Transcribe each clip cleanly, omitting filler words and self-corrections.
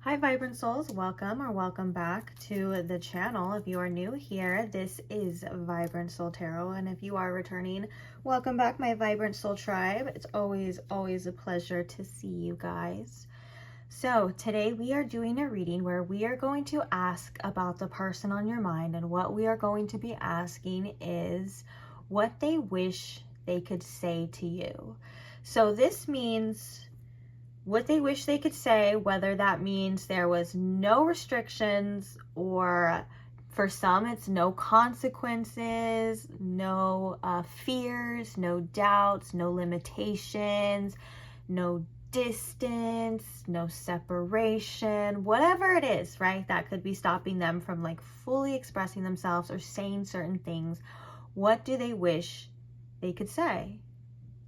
Hi Vibrant Souls, welcome or welcome back to the channel. If you are new here, this is Vibrant Soul Tarot, and if you are returning, welcome back my Vibrant Soul tribe. It's always a pleasure to see you guys. So today we are doing a reading where we are going to ask about the person on your mind, and what we are going to be asking is what they wish they could say to you. So this means what they wish they could say, whether that means there was no restrictions, or for some it's no consequences, no fears, no doubts, no limitations, no distance, no separation, whatever it is, right? That could be stopping them from like fully expressing themselves or saying certain things. What do they wish they could say?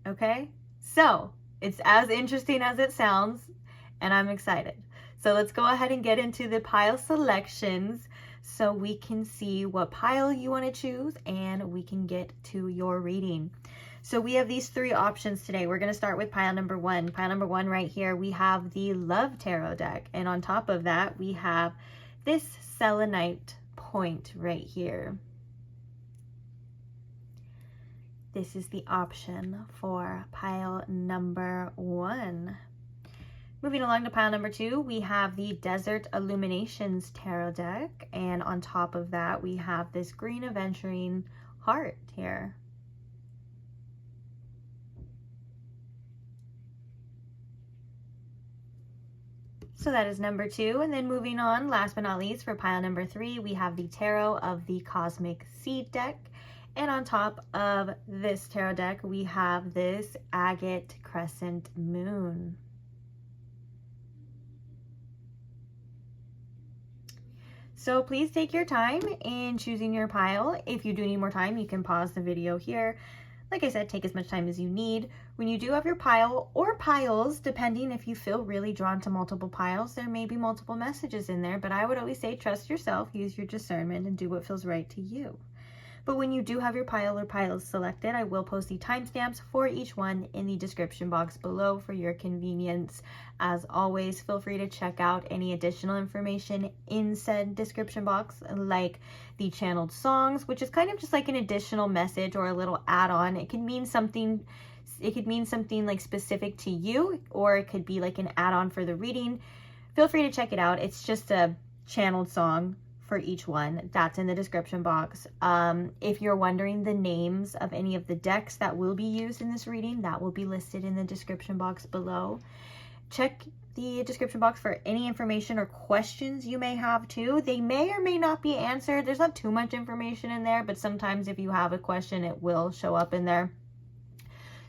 Okay, so it's as interesting as it sounds, and I'm excited. So let's go ahead and get into the pile selections so we can see what pile you want to choose and we can get to your reading. So we have these three options today. We're going to start with pile number one. Pile number one right here, we have the Love Tarot deck. And on top of that, we have this selenite point right here. This is the option for pile number one. Moving along to pile number two, we have the Desert Illuminations Tarot deck. And on top of that, we have this Green Aventurine heart here. So that is number two. And then moving on, last but not least, for pile number three, we have the Tarot of the Cosmic Seed deck. And on top of this tarot deck, we have this Agate Crescent Moon. So please take your time in choosing your pile. If you do need more time, you can pause the video here. Like I said, take as much time as you need. When you do have your pile or piles, depending if you feel really drawn to multiple piles, there may be multiple messages in there, but I would always say trust yourself, use your discernment, and do what feels right to you. But when you do have your pile or piles selected, I will post the timestamps for each one in the description box below for your convenience. As always, feel free to check out any additional information in said description box, like the channeled songs, which is kind of just like an additional message or a little add-on. It could mean something like specific to you, or it could be like an add-on for the reading. Feel free to check it out. It's just a channeled song for each one. That's in the description box. If you're wondering the names of any of the decks that will be used in this reading, that will be listed in the description box below. Check the description box for any information or questions you may have too. They may or may not be answered. There's not too much information in there, but sometimes if you have a question, it will show up in there.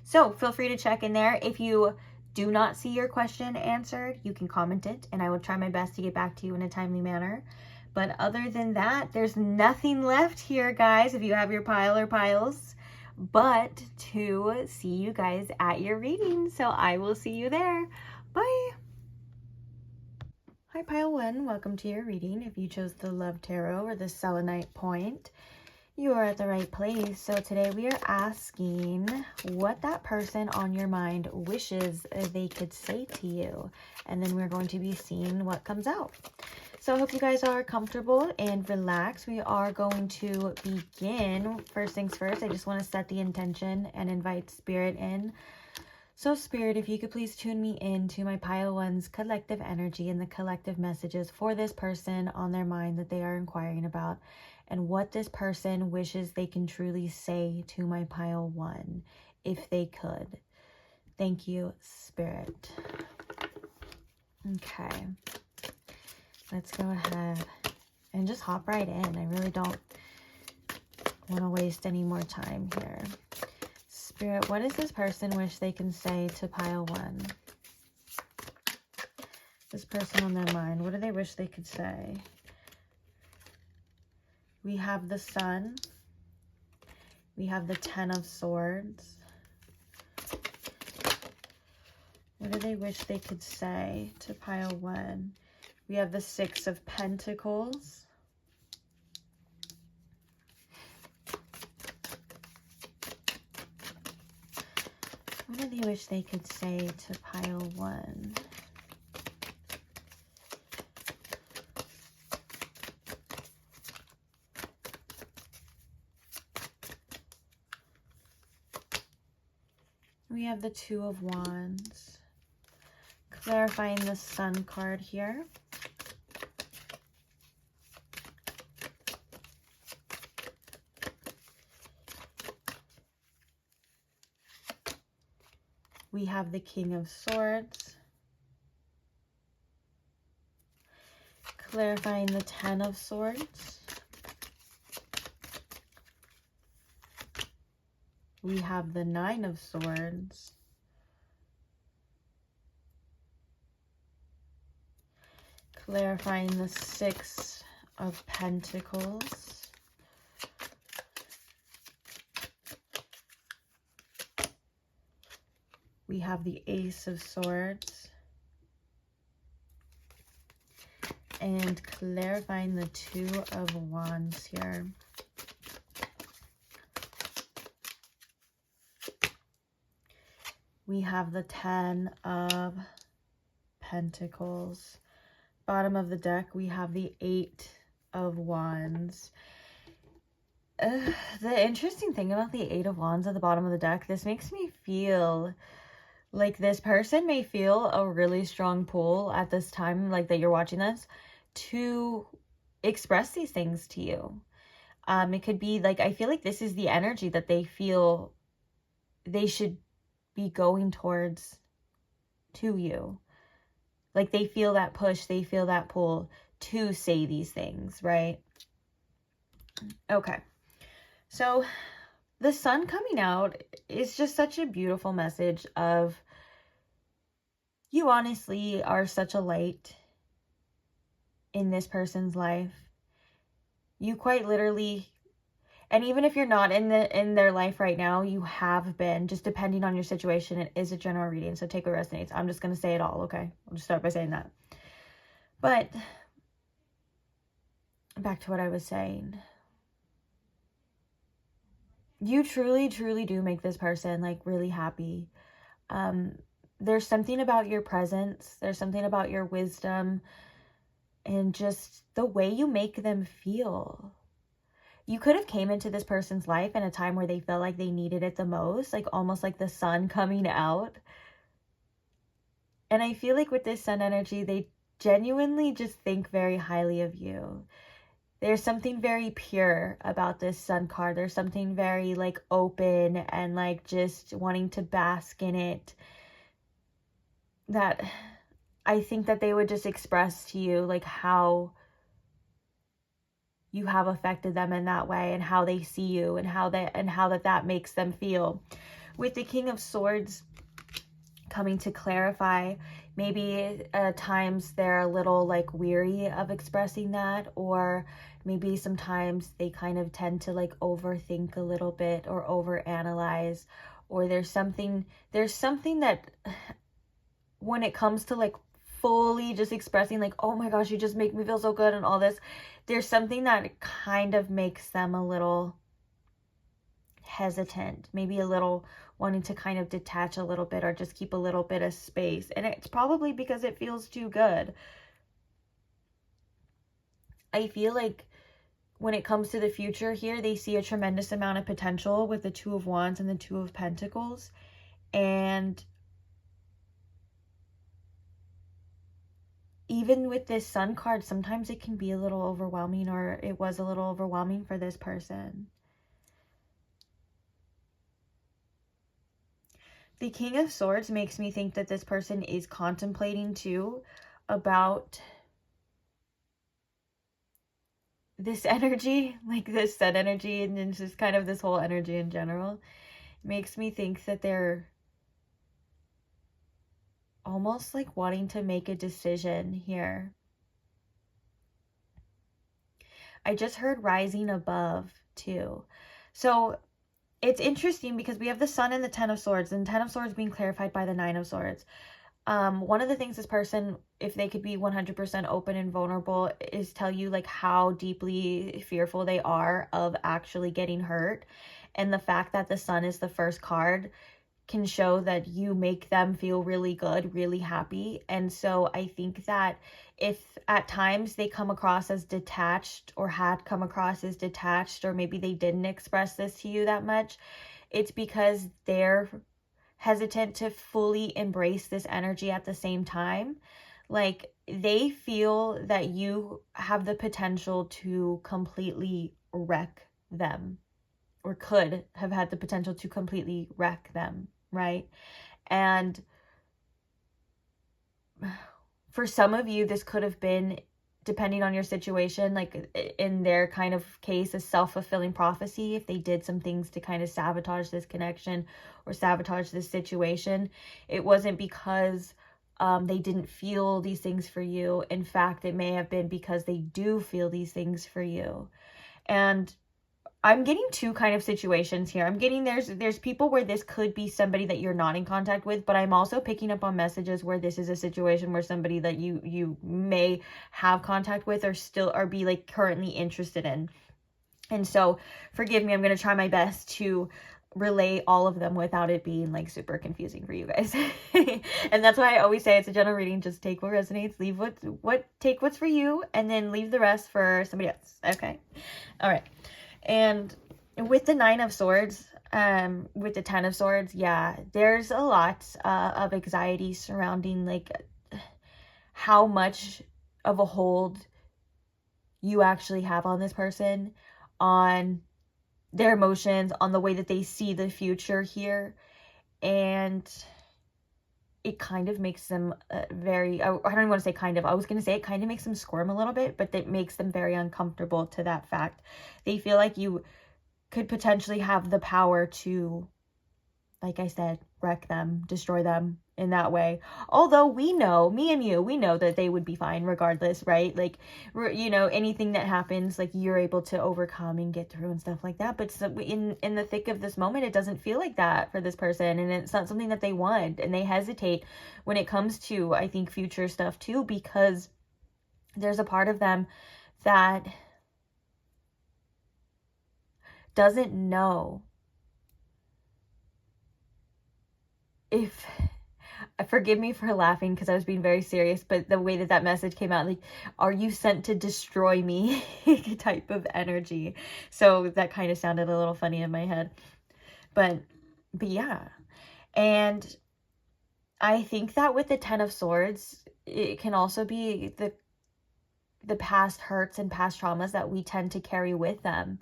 So feel free to check in there. If you do not see your question answered, you can comment it, and I will try my best to get back to you in a timely manner. But other than that, there's nothing left here, guys, if you have your pile or piles, but to see you guys at your reading. So I will see you there. Bye. Hi, pile one. Welcome to your reading. If you chose the Love Tarot or the Selenite point, you are at the right place. So today we are asking what that person on your mind wishes they could say to you. And then we're going to be seeing what comes out. So I hope you guys are comfortable and relaxed. We are going to begin. First things first, I just want to set the intention and invite Spirit in. So Spirit, if you could please tune me into my pile one's collective energy and the collective messages for this person on their mind that they are inquiring about, and what this person wishes they can truly say to my pile one, if they could. Thank you, Spirit. Okay. Let's go ahead and just hop right in. I really don't want to waste any more time here. Spirit, what does this person wish they can say to pile one? This person on their mind, what do they wish they could say? We have the Sun. We have the Ten of Swords. What do they wish they could say to pile one? We have the Six of Pentacles. What do they wish they could say to pile one? we have the Two of Wands. Clarifying the Sun card here. We have the King of Swords. Clarifying the Ten of Swords. We have the Nine of Swords. Clarifying the Six of Pentacles. We have the Ace of Swords. And clarifying the Two of Wands here. We have the Ten of Pentacles. Bottom of the deck, we have the Eight of Wands. The interesting thing about the Eight of Wands at the bottom of the deck, this makes me feel like this person may feel a really strong pull at this time, like that you're watching this, to express these things to you. It could be like, I feel like this is the energy that they feel they should be going towards to you. Like they feel that push, they feel that pull to say these things, right? Okay. So the Sun coming out is just such a beautiful message of you honestly are such a light in this person's life. You quite literally, and even if you're not in their life right now, you have been, just depending on your situation. It is a general reading, so take what resonates. I'm just going to say it all, okay? I'll just start by saying that. But back to what I was saying. You truly, truly do make this person like really happy. There's something about your presence. There's something about your wisdom and just the way you make them feel. You could have came into this person's life in a time where they felt like they needed it the most, like almost like the sun coming out. And I feel like with this Sun energy, they genuinely just think very highly of you. There's something very pure about this Sun card. There's something very like open and like just wanting to bask in it, that I think that they would just express to you like how you have affected them in that way and how they see you and how that makes them feel. With the King of Swords coming to clarify, maybe at times they're a little like weary of expressing that, or maybe sometimes they kind of tend to like overthink a little bit or overanalyze, or there's something that when it comes to like fully just expressing like, oh my gosh, you just make me feel so good and all this, there's something that kind of makes them a little hesitant, maybe a little wanting to kind of detach a little bit or just keep a little bit of space. And it's probably because it feels too good. I feel like when it comes to the future here, they see a tremendous amount of potential with the Two of Wands and the Two of Pentacles. And even with this Sun card, sometimes it can be a little overwhelming, or it was a little overwhelming for this person. The King of Swords makes me think that this person is contemplating too about this energy, like this Sun energy, and just kind of this whole energy in general. Makes me think that they're almost like wanting to make a decision here. I just heard rising above too. So it's interesting because we have the Sun and the Ten of Swords, and Ten of Swords being clarified by the Nine of Swords. One of the things this person, if they could be 100% open and vulnerable, is tell you like how deeply fearful they are of actually getting hurt. And the fact that the Sun is the first card can show that you make them feel really good, really happy. And so I think that if at times they come across as detached, or had come across as detached, or maybe they didn't express this to you that much, it's because they're hesitant to fully embrace this energy at the same time. Like, they feel that you have the potential to completely wreck them, or could have had the potential to completely wreck them, right? And for some of you, this could have been, depending on your situation, like in their kind of case, a self-fulfilling prophecy. If they did some things to kind of sabotage this connection or sabotage this situation, it wasn't because they didn't feel these things for you. In fact, it may have been because they do feel these things for you. And I'm getting two kind of situations here. I'm getting there's people where this could be somebody that you're not in contact with, but I'm also picking up on messages where this is a situation where somebody that you may have contact with or still or be like currently interested in. And so forgive me, I'm going to try my best to relay all of them without it being like super confusing for you guys. And that's why I always say it's a general reading. Just take what resonates, leave take what's for you, and then leave the rest for somebody else. Okay. All right. And with the Nine of Swords, with the Ten of Swords, yeah, there's a lot of anxiety surrounding like how much of a hold you actually have on this person, on their emotions, on the way that they see the future here. And it kind of makes them very, I don't even want to say kind of, I was going to say it kind of makes them squirm a little bit, but it makes them very uncomfortable to that fact. They feel like you could potentially have the power to, like I said, wreck them, destroy them in that way. Although we know, me and you, we know that they would be fine regardless, right? Like, you know, anything that happens, like you're able to overcome and get through and stuff like that. But so in the thick of this moment, it doesn't feel like that for this person. And it's not something that they want. And they hesitate when it comes to, I think, future stuff too, because there's a part of them that doesn't know if, forgive me for laughing because I was being very serious, but the way that message came out, like, are you sent to destroy me type of energy. So that kind of sounded a little funny in my head, but yeah. And I think that with the Ten of Swords, it can also be the past hurts and past traumas that we tend to carry with them.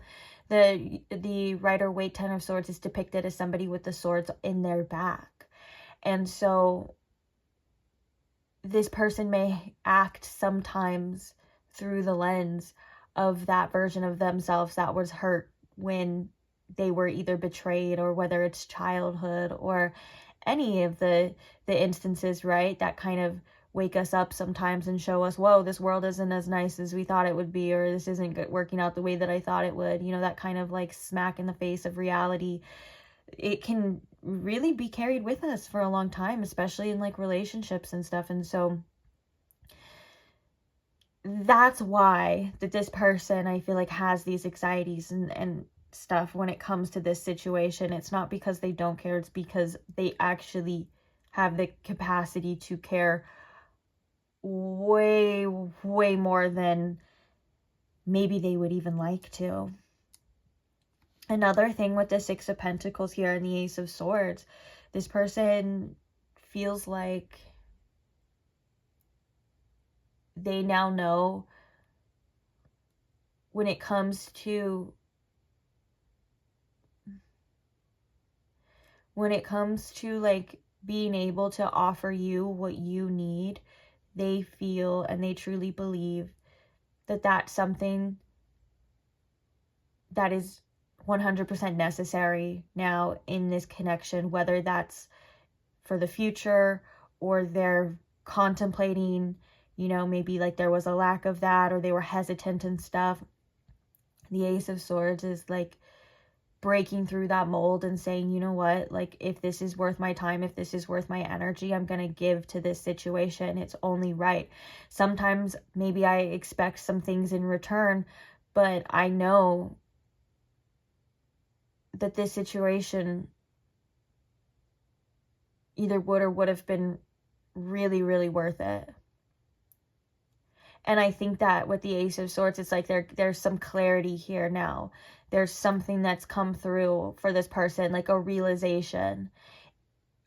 The Rider-Waite Ten of Swords is depicted as somebody with the swords in their back. And so this person may act sometimes through the lens of that version of themselves that was hurt when they were either betrayed, or whether it's childhood or any of the instances, right, that kind of wake us up sometimes and show us, whoa, this world isn't as nice as we thought it would be, or this isn't working out the way that I thought it would. You know, that kind of like smack in the face of reality. It can really be carried with us for a long time, especially in like relationships and stuff. And so that's why that this person, I feel like, has these anxieties and stuff when it comes to this situation. It's not because they don't care, it's because they actually have the capacity to care way more than maybe they would even like to. Another thing with the Six of Pentacles here and the Ace of Swords, this person feels like they now know when it comes to like being able to offer you what you need, they feel and they truly believe that that's something that is 100% necessary now in this connection, whether that's for the future or they're contemplating, you know, maybe like there was a lack of that or they were hesitant and stuff. The Ace of Swords is like breaking through that mold and saying, you know what, like if this is worth my time, if this is worth my energy, I'm going to give to this situation. It's only right. Sometimes maybe I expect some things in return, but I know that this situation either would or would have been really, really worth it. And I think that with the Ace of Swords, it's like there's some clarity here now. There's something that's come through for this person, like a realization.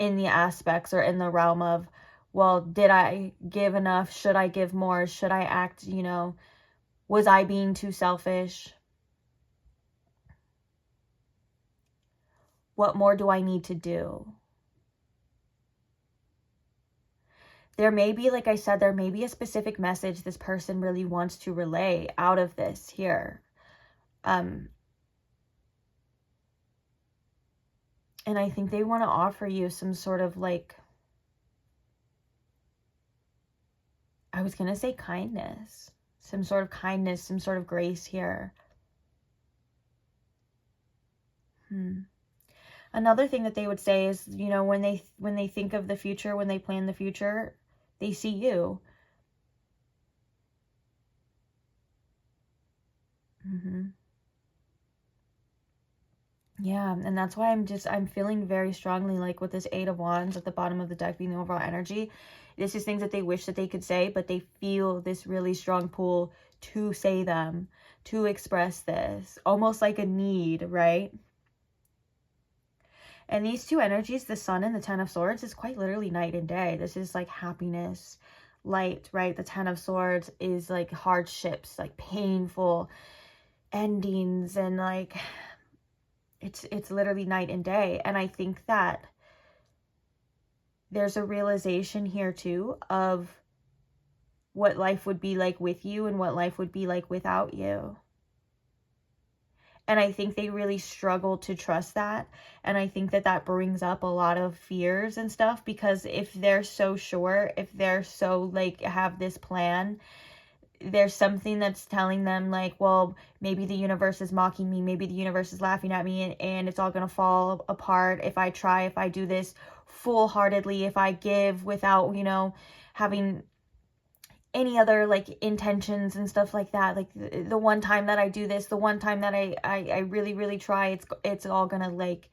in the aspects or in the realm of, well, did I give enough? Should I give more? Should I act, you know, was I being too selfish? What more do I need to do? There may be, like I said, there may be a specific message this person really wants to relay out of this here. And I think they want to offer you some sort of like, I was going to say kindness, some sort of kindness, some sort of grace here. Another thing that they would say is, you know, when they think of the future, when they plan the future, they see you. Yeah, and that's why I'm feeling very strongly like with this Eight of Wands at the bottom of the deck being the overall energy. This is things that they wish that they could say, but they feel this really strong pull to say them, to express this, almost like a need, right? And these two energies, the Sun and the Ten of Swords, is quite literally night and day. This is like happiness, light, right? The Ten of Swords is like hardships, like painful endings, and like it's literally night and day. And I think that there's a realization here too of what life would be like with you and what life would be like without you. And I think they really struggle to trust that. And I think that that brings up a lot of fears and stuff, because if they're so sure, if they're so like have this plan, there's something that's telling them like, well, maybe the universe is mocking me, maybe the universe is laughing at me, and it's all gonna fall apart if I try, if I do this full-heartedly, if I give without, you know, having any other like intentions and stuff like that. Like the one time that I do this, the one time that I really try, it's all gonna like,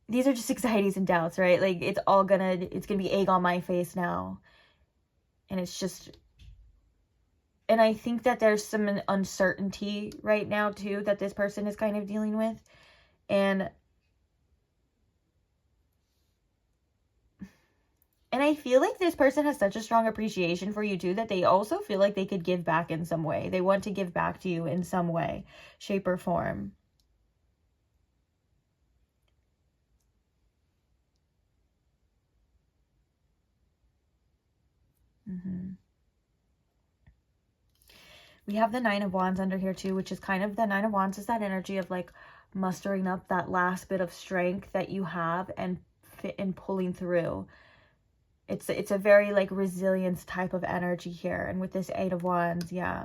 these are just anxieties and doubts, right? Like it's gonna be egg on my face now. And it's just, and I think that there's some uncertainty right now too that this person is kind of dealing with. And I feel like this person has such a strong appreciation for you too, that they also feel like they could give back in some way. They want to give back to you in some way, shape, or form. We have the Nine of Wands under here too, which is kind of, the Nine of Wands is that energy of like mustering up that last bit of strength that you have and pulling through. It's a very like resilience type of energy here. And with this Eight of Wands, yeah,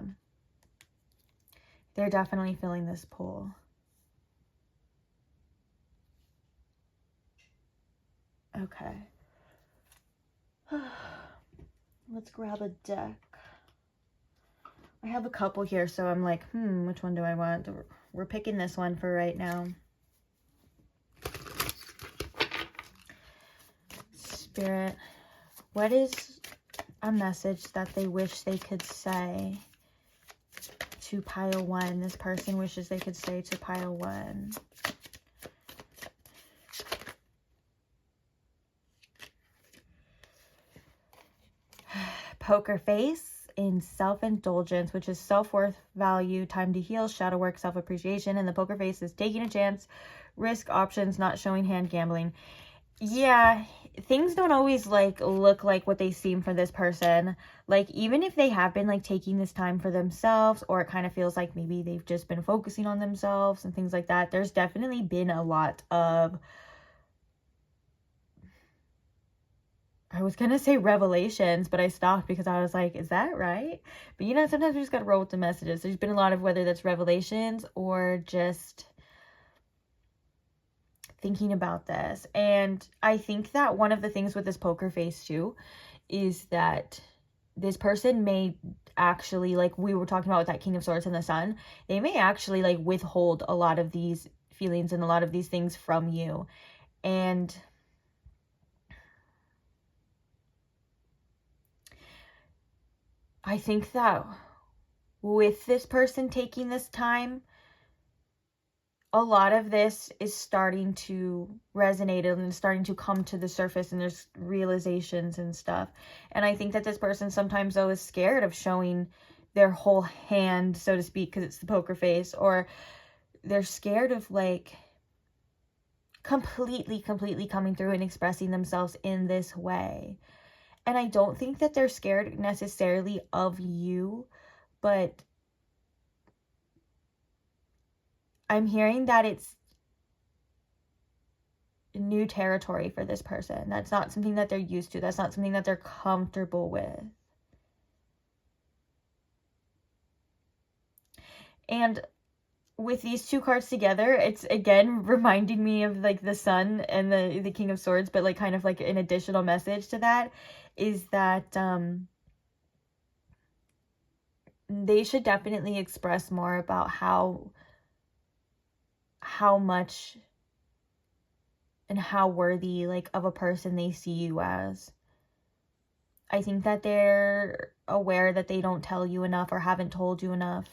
they're definitely feeling this pull. Okay. Let's grab a deck. I have a couple here, so I'm like, which one do I want? We're picking this one for right now. Spirit, what is a message that they wish they could say to pile one? This person wishes they could say to pile one. Poker face in self-indulgence, which is self-worth, value, time to heal, shadow work, self-appreciation. And the poker face is taking a chance, risk, options, not showing hand, gambling. Yeah, things don't always like look like what they seem for this person. Like even if they have been like taking this time for themselves, or it kind of feels like maybe they've just been focusing on themselves and things like that, there's definitely been a lot of, I was gonna say revelations, but I stopped because I was like, is that right? But you know, sometimes we just gotta roll with the messages. There's been a lot of, whether that's revelations or just thinking about this. And I think that one of the things with this poker face too is that this person may actually, like we were talking about with that King of Swords and the Sun, they may actually like withhold a lot of these feelings and a lot of these things from you. And I think that with this person taking this time, a lot of this is starting to resonate and starting to come to the surface, and there's realizations and stuff. And I think that this person sometimes, though, is scared of showing their whole hand, so to speak, because it's the poker face, or they're scared of like completely coming through and expressing themselves in this way. And I don't think that they're scared necessarily of you, but I'm hearing that it's new territory for this person. That's not something that they're used to. That's not something that they're comfortable with. And with these two cards together, it's again reminding me of like the Sun and the King of Swords, but like kind of like an additional message to that is that they should definitely express more about how much and how worthy like of a person they see you as. I think that they're aware that they don't tell you enough, or haven't told you enough,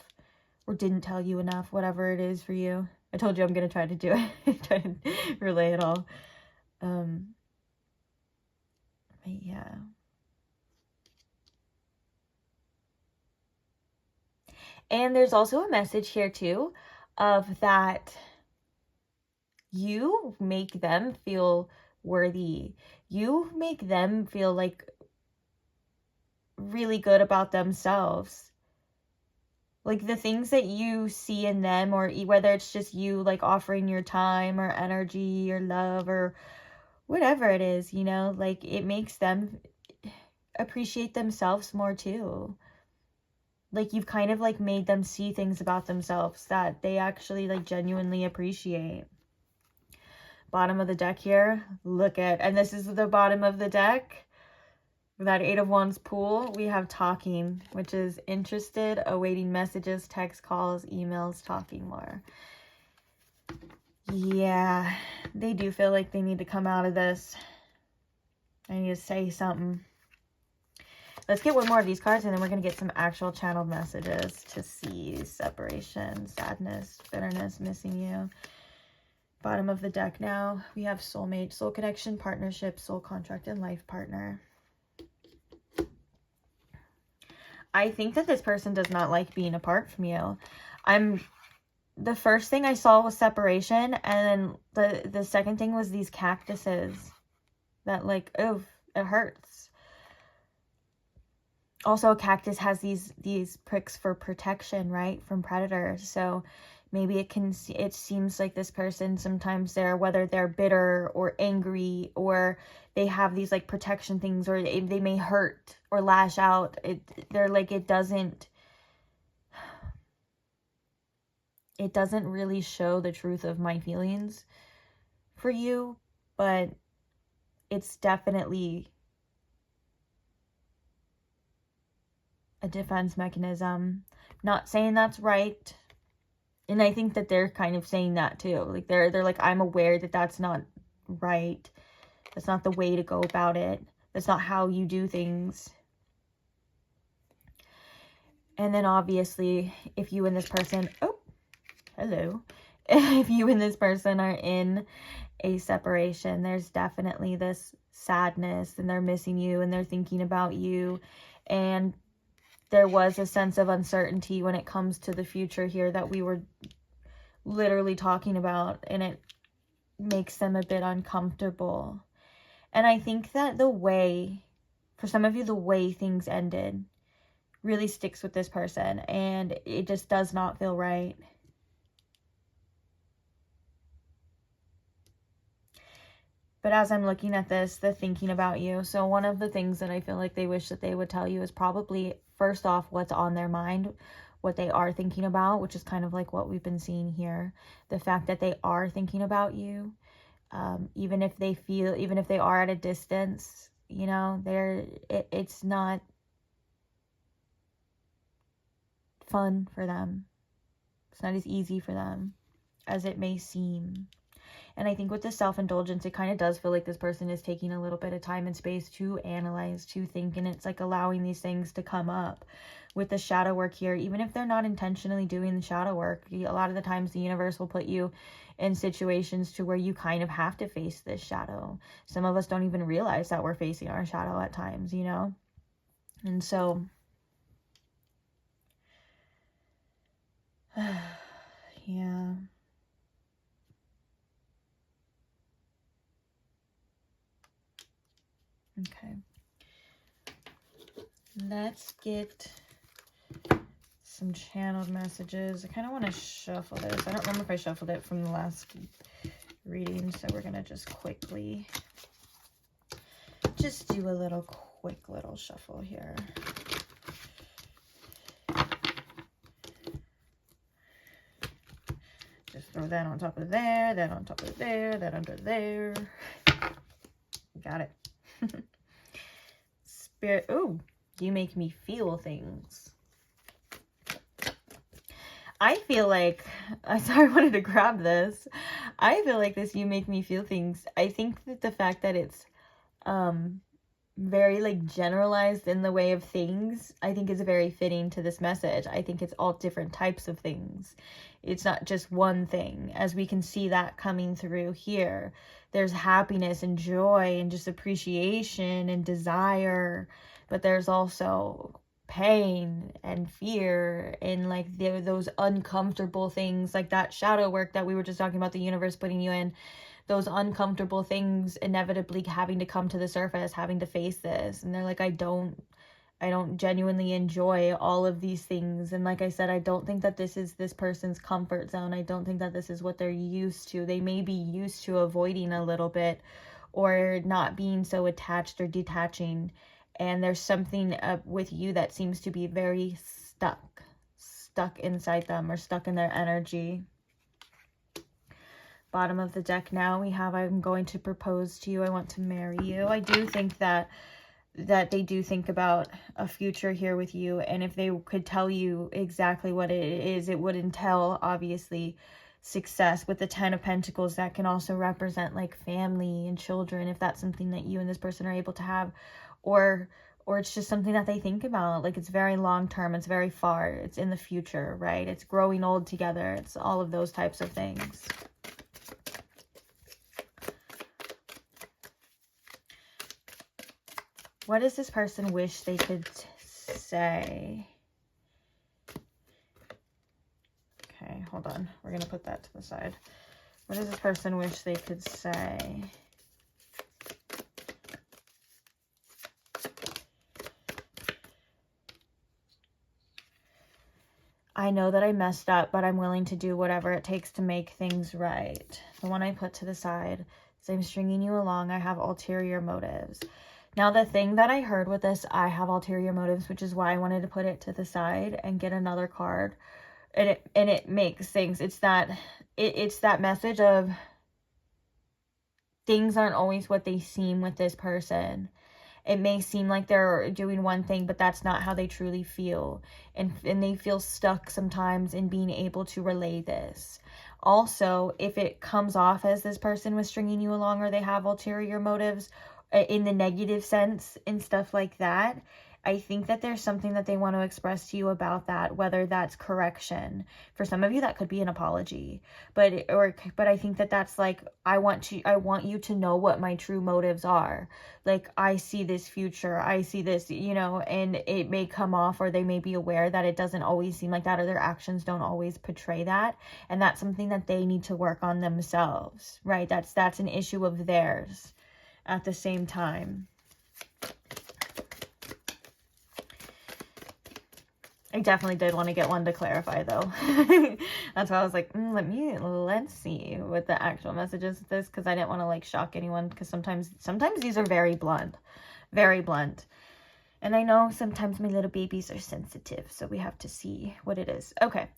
or didn't tell you enough, whatever it is for you. I told you I'm going to try to do it, try to relay it all. But yeah. And there's also a message here too of that you make them feel worthy. You make them feel like really good about themselves. Like the things that you see in them, or whether it's just you like offering your time or energy or love or whatever it is, you know, like it makes them appreciate themselves more too. Like you've kind of like made them see things about themselves that they actually like genuinely appreciate. Bottom of the deck here, look at, and this is the bottom of the deck. With that 8 of Wands pool, we have talking, which is interested, awaiting messages, text, calls, emails, talking more. Yeah, they do feel like they need to come out of this. I need to say something. Let's get one more of these cards, and then we're going to get some actual channeled messages to see separation, sadness, bitterness, missing you. Bottom of the deck now, we have soulmate, soul connection, partnership, soul contract, and life partner. I think that this person does not like being apart from you. The first thing I saw was separation, and then the second thing was these cactuses that like, oh, it hurts. Also, a cactus has these pricks for protection, right, from predators. So maybe it seems like this person sometimes whether they're bitter or angry, or they have these like protection things, or they may hurt or lash out. They're like, it doesn't really show the truth of my feelings for you, but it's definitely a defense mechanism. Not saying that's right. And I think that they're kind of saying that too. Like they're like, I'm aware that that's not right. That's not the way to go about it. That's not how you do things. And then obviously, if you and this person, oh, hello. If you and this person are in a separation, there's definitely this sadness, and they're missing you, and they're thinking about you. And there was a sense of uncertainty when it comes to the future here that we were literally talking about, and it makes them a bit uncomfortable. And I think that for some of you, the way things ended really sticks with this person, and it just does not feel right. But as I'm looking at this, the thinking about you. So one of the things that I feel like they wish that they would tell you is probably, first off, what's on their mind, what they are thinking about, which is kind of like what we've been seeing here. The fact that they are thinking about you, even if they are at a distance, you know, it's not fun for them. It's not as easy for them as it may seem. And I think with the self-indulgence, it kind of does feel like this person is taking a little bit of time and space to analyze, to think, and it's like allowing these things to come up. With the shadow work here, even if they're not intentionally doing the shadow work, a lot of the times the universe will put you in situations to where you kind of have to face this shadow. Some of us don't even realize that we're facing our shadow at times, you know? And so, yeah. Okay. Let's get some channeled messages. I kind of want to shuffle this. I don't remember if I shuffled it from the last reading, so we're going to just quickly just do a little quick little shuffle here. Just throw that on top of there, that on top of there, that under there. Got it. Spirit, ooh, you make me feel things. I feel like, I'm sorry, I wanted to grab this. I feel like this, you make me feel things. I think that the fact that it's very like generalized in the way of things, I think is very fitting to this message. I think it's all different types of things. It's not just one thing, as we can see that coming through here. There's happiness and joy and just appreciation and desire, but there's also pain and fear and like those uncomfortable things, like that shadow work that we were just talking about, the universe putting you in, those uncomfortable things inevitably having to come to the surface, having to face this. And they're like, I don't genuinely enjoy all of these things. And like I said, I don't think that this is this person's comfort zone. I don't think that this is what they're used to. They may be used to avoiding a little bit or not being so attached or detaching. And there's something with you that seems to be very stuck inside them or stuck in their energy. Bottom of the deck now we have, I'm going to propose to you. I want to marry you. I do think that they do think about a future here with you. And if they could tell you exactly what it is, it would entail, obviously, success. With the 10 of Pentacles, that can also represent like family and children, if that's something that you and this person are able to have. Or it's just something that they think about. Like, it's very long term. It's very far. It's in the future, right? It's growing old together. It's all of those types of things. What does this person wish they could say? Okay, hold on. We're going to put that to the side. What does this person wish they could say? I know that I messed up, but I'm willing to do whatever it takes to make things right. The one I put to the side is, I'm stringing you along. I have ulterior motives. Now, the thing that I heard with this, I have ulterior motives, which is why I wanted to put it to the side and get another card. And it makes things, it's that message of things aren't always what they seem with this person. It may seem like they're doing one thing, but that's not how they truly feel. And they feel stuck sometimes in being able to relay this. Also, if it comes off as this person was stringing you along, or they have ulterior motives in the negative sense and stuff like that, I think that there's something that they want to express to you about that, whether that's correction. For some of you, that could be an apology, but I think that that's like, I want you to know what my true motives are. Like, I see this future, I see this, you know, and it may come off, or they may be aware that it doesn't always seem like that, or their actions don't always portray that. And that's something that they need to work on themselves, right? That's an issue of theirs at the same time. I definitely did want to get one to clarify, though. That's why I was like, let's see what the actual message is with this, because I didn't want to like shock anyone, because sometimes these are very blunt, very blunt. And I know sometimes my little babies are sensitive, so we have to see what it is. Okay.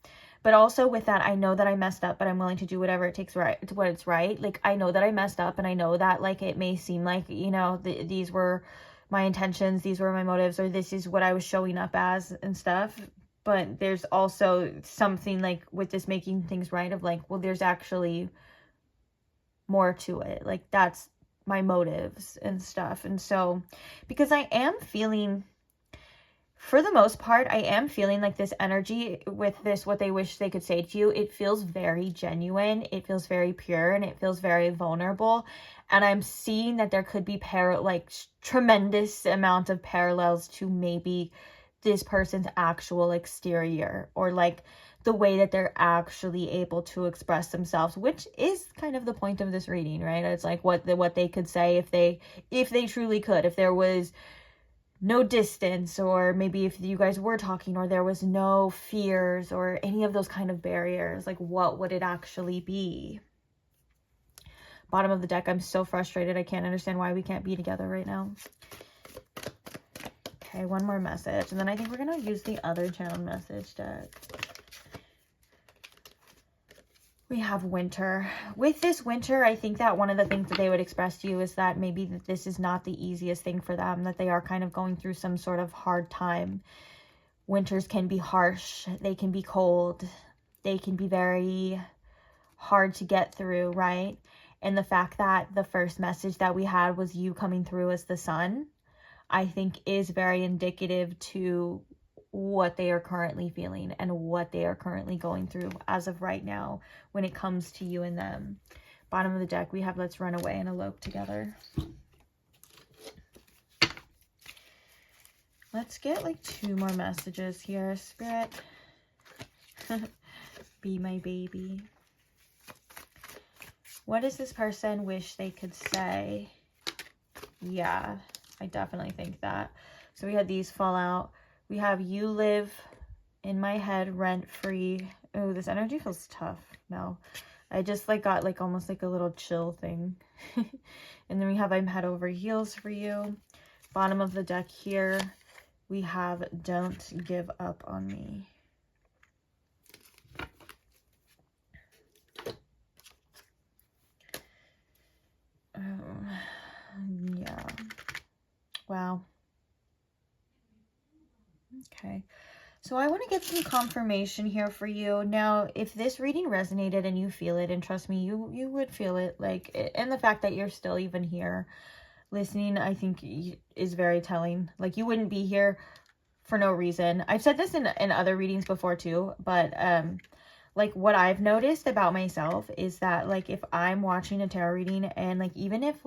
But also with that, I know that I messed up, but I'm willing to do whatever it takes, right, to what it's right. Like, I know that I messed up, and I know that, like, it may seem like, you know, these were my intentions, these were my motives, or this is what I was showing up as and stuff. But there's also something like with this making things right of like, well, there's actually more to it. Like, that's my motives and stuff. And so, because I am feeling, for the most part, I am feeling like this energy with this, what they wish they could say to you, it feels very genuine, it feels very pure, and it feels very vulnerable. And I'm seeing that there could be like tremendous amount of parallels to maybe this person's actual exterior, or like the way that they're actually able to express themselves, which is kind of the point of this reading, right? It's like what they could say if they truly could, if there was no distance, or maybe if you guys were talking, or there was no fears or any of those kind of barriers, like what would it actually be? Bottom of the deck, I'm so frustrated. I can't understand why we can't be together right now. Okay, one more message, and then I think we're going to use the other channel message deck. We have winter. With this winter, I think that one of the things that they would express to you is that maybe that this is not the easiest thing for them, that they are kind of going through some sort of hard time. Winters can be harsh. They can be cold. They can be very hard to get through, right? And the fact that the first message that we had was you coming through as the sun, I think is very indicative to what they are currently feeling and what they are currently going through as of right now when it comes to you and them. Bottom of the deck, we have let's run away and elope together. Let's get like 2 more messages here, Spirit. Be my baby. What does this person wish they could say? Yeah, I definitely think that. So we had these fall out. We have you live in my head rent free. Oh, this energy feels tough. No, I just like got like almost like a little chill thing. And then we have I'm head over heels for you. Bottom of the deck here, we have don't give up on me. Yeah. Wow. Okay. So I want to get some confirmation here for you. Now, if this reading resonated and you feel it, and trust me, you would feel it, like, and the fact that you're still even here listening, I think is very telling. Like, you wouldn't be here for no reason. I've said this in other readings before too, but like what I've noticed about myself is that like if I'm watching a tarot reading and like even if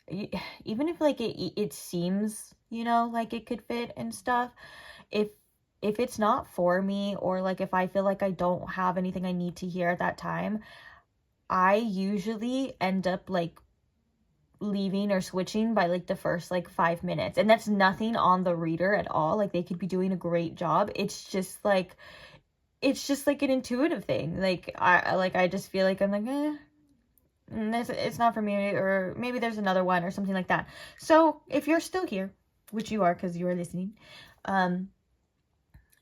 it seems, you know, like it could fit and stuff, if it's not for me, or like if I feel like I don't have anything I need to hear at that time, I usually end up like leaving or switching by like the first like 5 minutes. And that's nothing on the reader at all. Like they could be doing a great job. It's just like an intuitive thing. Like I just feel like I'm like, it's not for me, or maybe there's another one or something like that. So if you're still here, which you are because you are listening,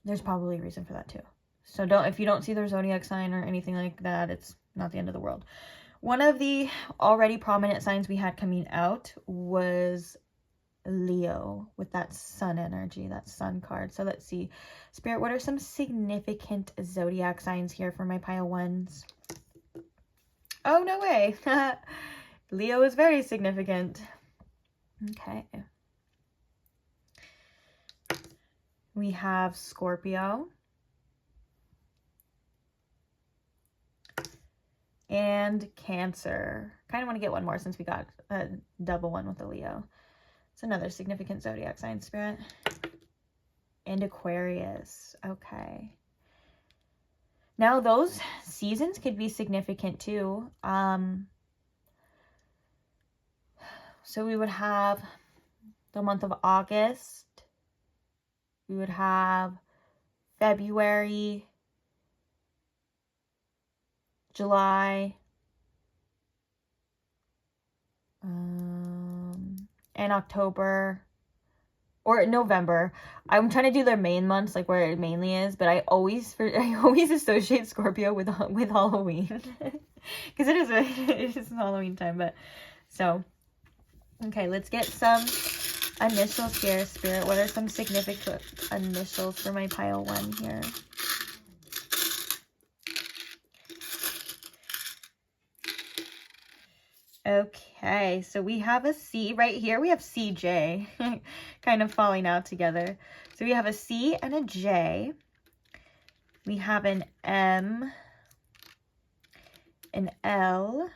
there's probably a reason for that too. So if you don't see their zodiac sign or anything like that, it's not the end of the world. One of the already prominent signs we had coming out was Leo with that sun energy, that sun card. So let's see, Spirit, what are some significant zodiac signs here for my pile ones? Oh, no way. Leo is very significant. Okay. We have Scorpio. And Cancer. Kind of want to get one more since we got a double one with the Leo. It's another significant zodiac sign, Spirit. And Aquarius. Okay. Now those seasons could be significant too. So we would have the month of August. We would have February, July, and October, or November. I'm trying to do their main months, like where it mainly is, but I always associate Scorpio with Halloween because it is Halloween time. But so, okay, let's get some initials here, Spirit. What are some significant initials for my pile one here? Okay, so we have a C right here. We have CJ kind of falling out together. So we have a C and a J. We have an M, an L.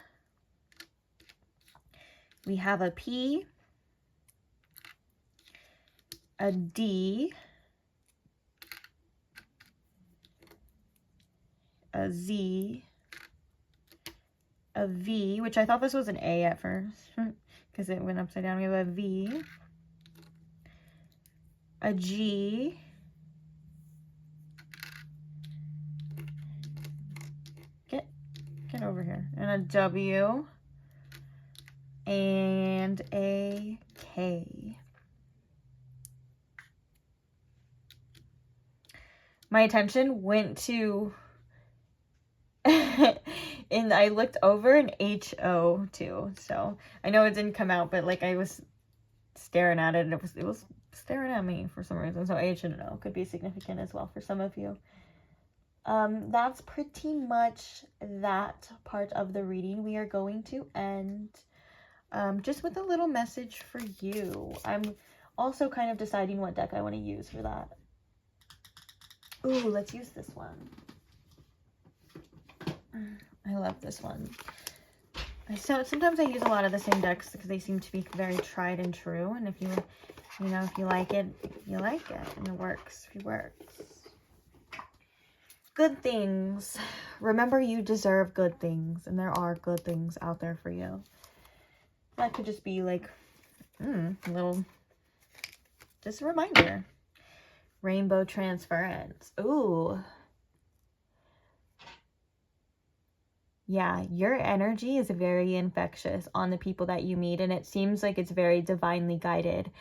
We have a P, a D, a Z, a V, which I thought this was an A at first because it went upside down. We have a V, a G, get over here, and a W, and a K. My attention went to and I looked over an HO too. So I know it didn't come out, but like I was staring at it and it was staring at me for some reason. So H and an O could be significant as well for some of you. That's pretty much that part of the reading. We are going to end just with a little message for you. I'm also kind of deciding what deck I want to use for that. Ooh, let's use this one. I love this one. Sometimes I use a lot of the same decks because they seem to be very tried and true. And if you know, if you like it, you like it. And it works. It works. Good things. Remember, you deserve good things. And there are good things out there for you. That could just be like, a little, just a reminder. Rainbow transference. Ooh. Yeah, your energy is very infectious on the people that you meet, and it seems like it's very divinely guided.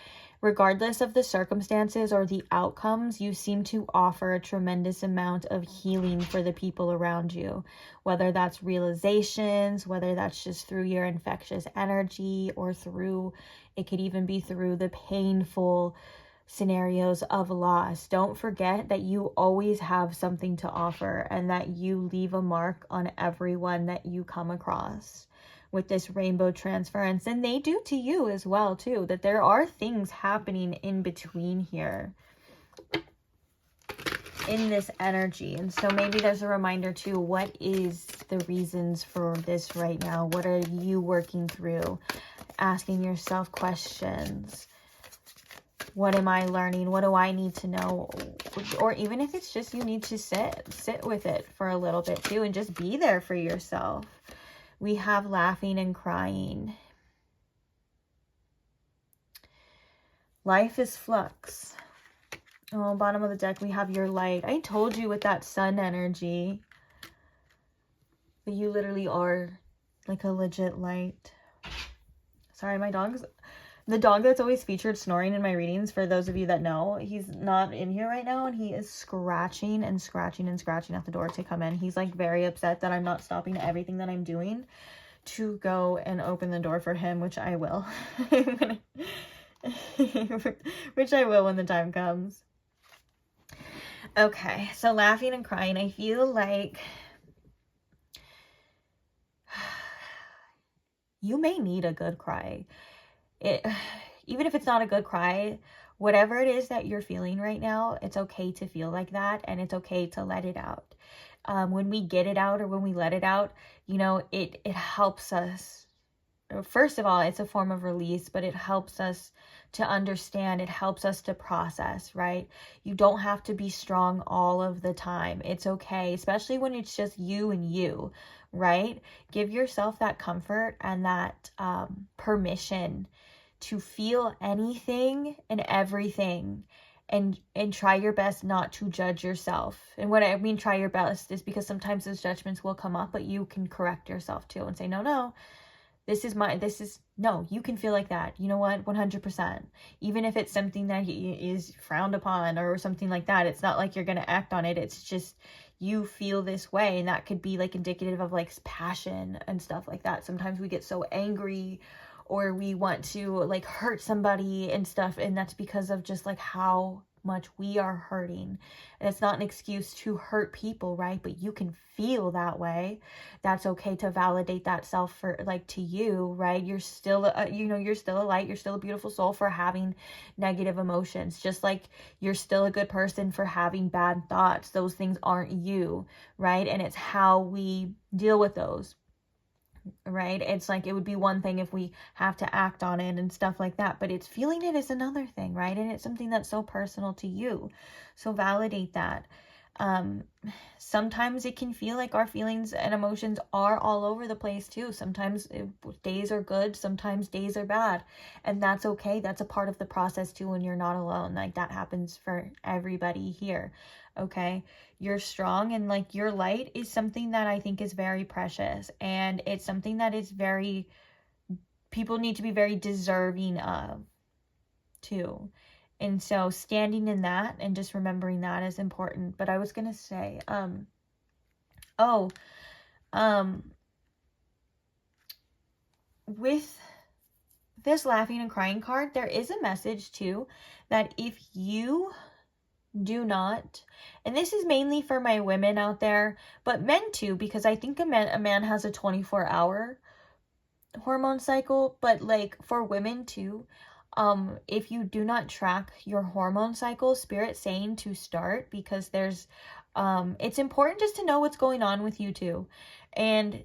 Regardless of the circumstances or the outcomes, you seem to offer a tremendous amount of healing for the people around you, whether that's realizations, whether that's just through your infectious energy, or it could even be through the painful scenarios of loss. Don't forget that you always have something to offer and that you leave a mark on everyone that you come across with this rainbow transference, and they do to you as well too, that there are things happening in between here in this energy. And so maybe there's a reminder too, what is the reasons for this right now? What are you working through? Asking yourself questions. What am I learning? What do I need to know? Or even if it's just you need to sit with it for a little bit too and just be there for yourself. We have laughing and crying. Life is flux. Oh, bottom of the deck, we have your light. I told you with that sun energy that you literally are like a legit light. Sorry, the dog that's always featured snoring in my readings, for those of you that know, he's not in here right now, and he is scratching and scratching and scratching at the door to come in. He's like very upset that I'm not stopping everything that I'm doing to go and open the door for him, which I will. Which I will when the time comes. Okay, so laughing and crying. I feel like you may need a good cry. Even if it's not a good cry, whatever it is that you're feeling right now, it's okay to feel like that, and it's okay to let it out. When we get it out or when we let it out, you know, it helps us. First of all, it's a form of release, but it helps us to understand. It helps us to process, right? You don't have to be strong all of the time. It's okay, especially when it's just you and you, right? Give yourself that comfort and that permission to feel anything and everything, and try your best not to judge yourself. And what I mean try your best is because sometimes those judgments will come up, but you can correct yourself too and say, no, no, you can feel like that. You know what? 100%. Even if it's something that is frowned upon or something like that, it's not like you're going to act on it. It's just you feel this way, and that could be like indicative of like passion and stuff like that. Sometimes we get so angry or we want to like hurt somebody and stuff, and that's because of just like how much we are hurting. And it's not an excuse to hurt people, right? But you can feel that way. That's okay to validate that self for, like, to you, right? You're still, you're still a light. You're still a beautiful soul for having negative emotions. Just like you're still a good person for having bad thoughts. Those things aren't you, right? And it's how we deal with those. Right? It's like, it would be one thing if we have to act on it and stuff like that, but it's feeling it is another thing, right? And it's something that's so personal to you. So validate that. Sometimes it can feel like our feelings and emotions are all over the place too. Sometimes days are good, sometimes days are bad, and that's okay. That's a part of the process too, when you're not alone. Like, that happens for everybody here. Okay, you're strong, and like, your light is something that I think is very precious, and it's something that is very, people need to be very deserving of too. And so standing in that and just remembering that is important. But I was gonna say, with this laughing and crying card, there is a message too, that if you do not, and this is mainly for my women out there, but men too, because I think a man has a 24-hour hormone cycle, but like for women too, if you do not track your hormone cycle, Spirit's saying to start, because there's it's important just to know what's going on with you too. And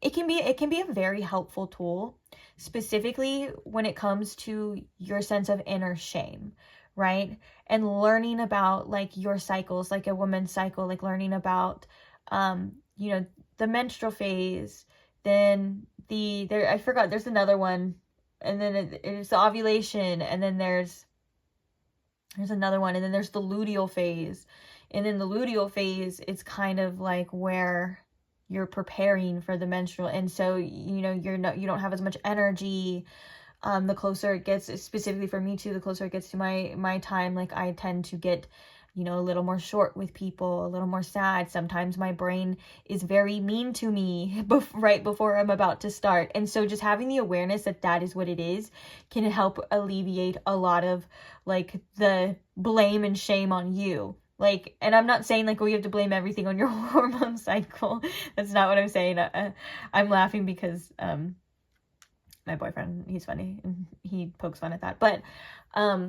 it can be a very helpful tool, specifically when it comes to your sense of inner shame, right? And learning about like your cycles, like a woman's cycle, like learning about the menstrual phase, then there's another one, and then it's the ovulation, and then there's another one, and then there's the luteal phase. And in the luteal phase, it's kind of like where you're preparing for the menstrual, and so you don't have as much energy. The closer it gets, specifically for me too, the closer it gets to my time, like I tend to get a little more short with people, a little more sad. Sometimes my brain is very mean to me right before I'm about to start. And so just having the awareness that that is what it is can help alleviate a lot of like the blame and shame on you. Like, and I'm not saying like, oh, you have to blame everything on your hormone cycle. That's not what I'm saying. I'm laughing because my boyfriend, he's funny and he pokes fun at that. But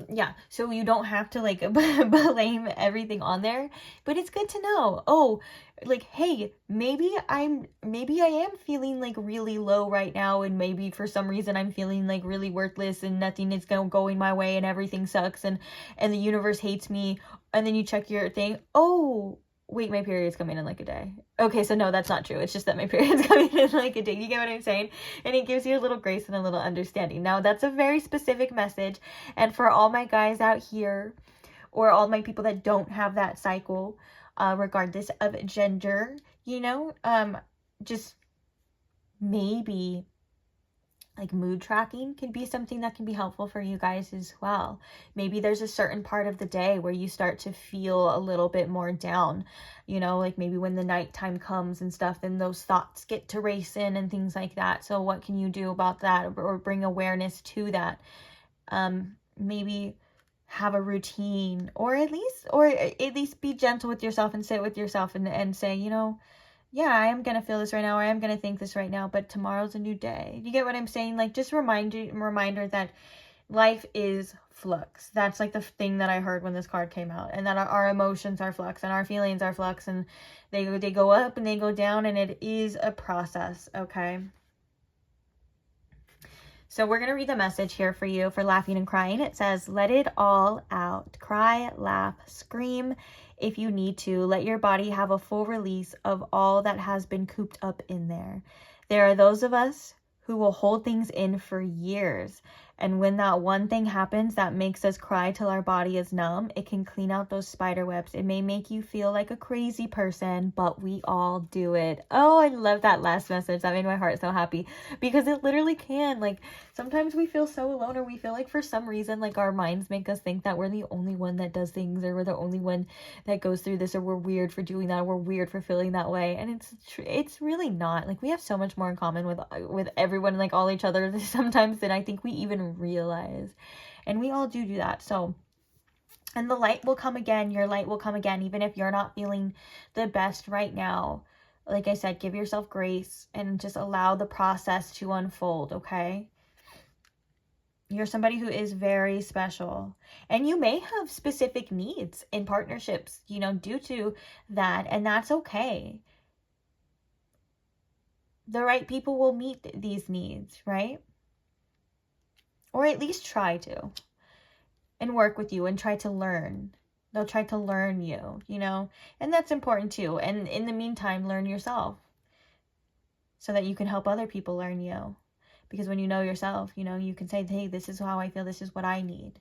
yeah, so you don't have to like blame everything on there, but it's good to know, oh, like, hey, maybe I am feeling like really low right now, and maybe for some reason I'm feeling like really worthless and nothing is going my way and everything sucks and the universe hates me. And then you check your thing, oh wait, my period's coming in like a day. Okay, so no, that's not true. It's just that my period's coming in like a day. You get what I'm saying? And it gives you a little grace and a little understanding. Now, that's a very specific message. And for all my guys out here, or all my people that don't have that cycle, regardless of gender, just maybe like mood tracking can be something that can be helpful for you guys as well. Maybe there's a certain part of the day where you start to feel a little bit more down, like maybe when the nighttime comes and stuff, then those thoughts get to race in and things like that. So what can you do about that, or bring awareness to that? Maybe have a routine, or at least be gentle with yourself and sit with yourself and say, yeah, I am going to feel this right now, or I am going to think this right now, but tomorrow's a new day. You get what I'm saying? Like, just reminder that life is flux. That's like the thing that I heard when this card came out, and that our emotions are flux and our feelings are flux, and they go up and they go down, and it is a process, okay? So we're going to read the message here for you for laughing and crying. It says, let it all out. Cry, laugh, scream if you need to. Let your body have a full release of all that has been cooped up in there. There are those of us who will hold things in for years. And when that one thing happens that makes us cry till our body is numb, it can clean out those spider webs. It may make you feel like a crazy person, but we all do it. Oh, I love that last message. That made my heart so happy, because it literally can. Like, sometimes we feel so alone, or we feel like for some reason, like our minds make us think that we're the only one that does things, or we're the only one that goes through this, or we're weird for doing that, or we're weird for feeling that way. And it's really not. Like, we have so much more in common with everyone, like all each other sometimes, than I think we even realize. And we all do that. So, and the light will come again. Your light will come again, even if you're not feeling the best right now. Like I said, give yourself grace and just allow the process to unfold, okay? You're somebody who is very special, and you may have specific needs in partnerships, you know, due to that, and that's okay. The right people will meet these needs, right? Or at least try to, and work with you and try to learn. They'll try to learn you, you know, and that's important too. And in the meantime, learn yourself so that you can help other people learn you. Because when you know yourself, you know, you can say, hey, this is how I feel. This is what I need.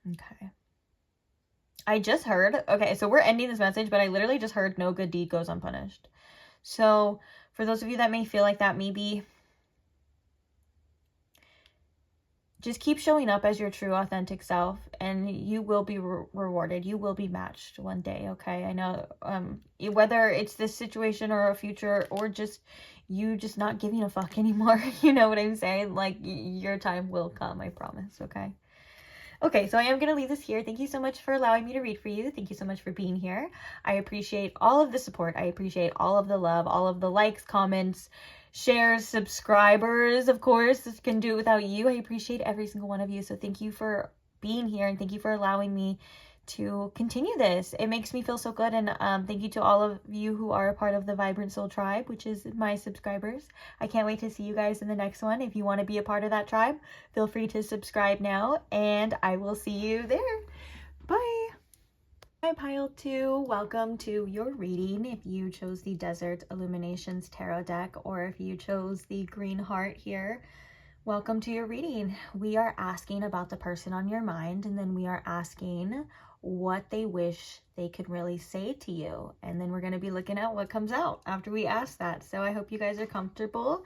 Okay. I just heard, okay, so we're ending this message, but I literally just heard no good deed goes unpunished. So for those of you that may feel like that, maybe just keep showing up as your true, authentic self, and you will be rewarded. You will be matched one day, okay? I know, whether it's this situation or a future, or just you just not giving a fuck anymore, you know what I'm saying? Like, your time will come, I promise, okay? Okay, so I am going to leave this here. Thank you so much for allowing me to read for you. Thank you so much for being here. I appreciate all of the support. I appreciate all of the love, all of the likes, comments, shares, subscribers, of course. This can do it without you. I appreciate every single one of you. So thank you for being here, and thank you for allowing me to continue this. It makes me feel so good. And thank you to all of you who are a part of the Vibrant Soul Tribe, which is my subscribers. I can't wait to see you guys in the next one. If you want to be a part of that tribe, feel free to subscribe now, and I will see you there. Bye. Hi, Pile 2. Welcome to your reading. If you chose the Desert Illuminations Tarot deck, or if you chose the Green Heart here, welcome to your reading. We are asking about the person on your mind, and then we are asking what they wish they could really say to you. And then we're going to be looking at what comes out after we ask that. So I hope you guys are comfortable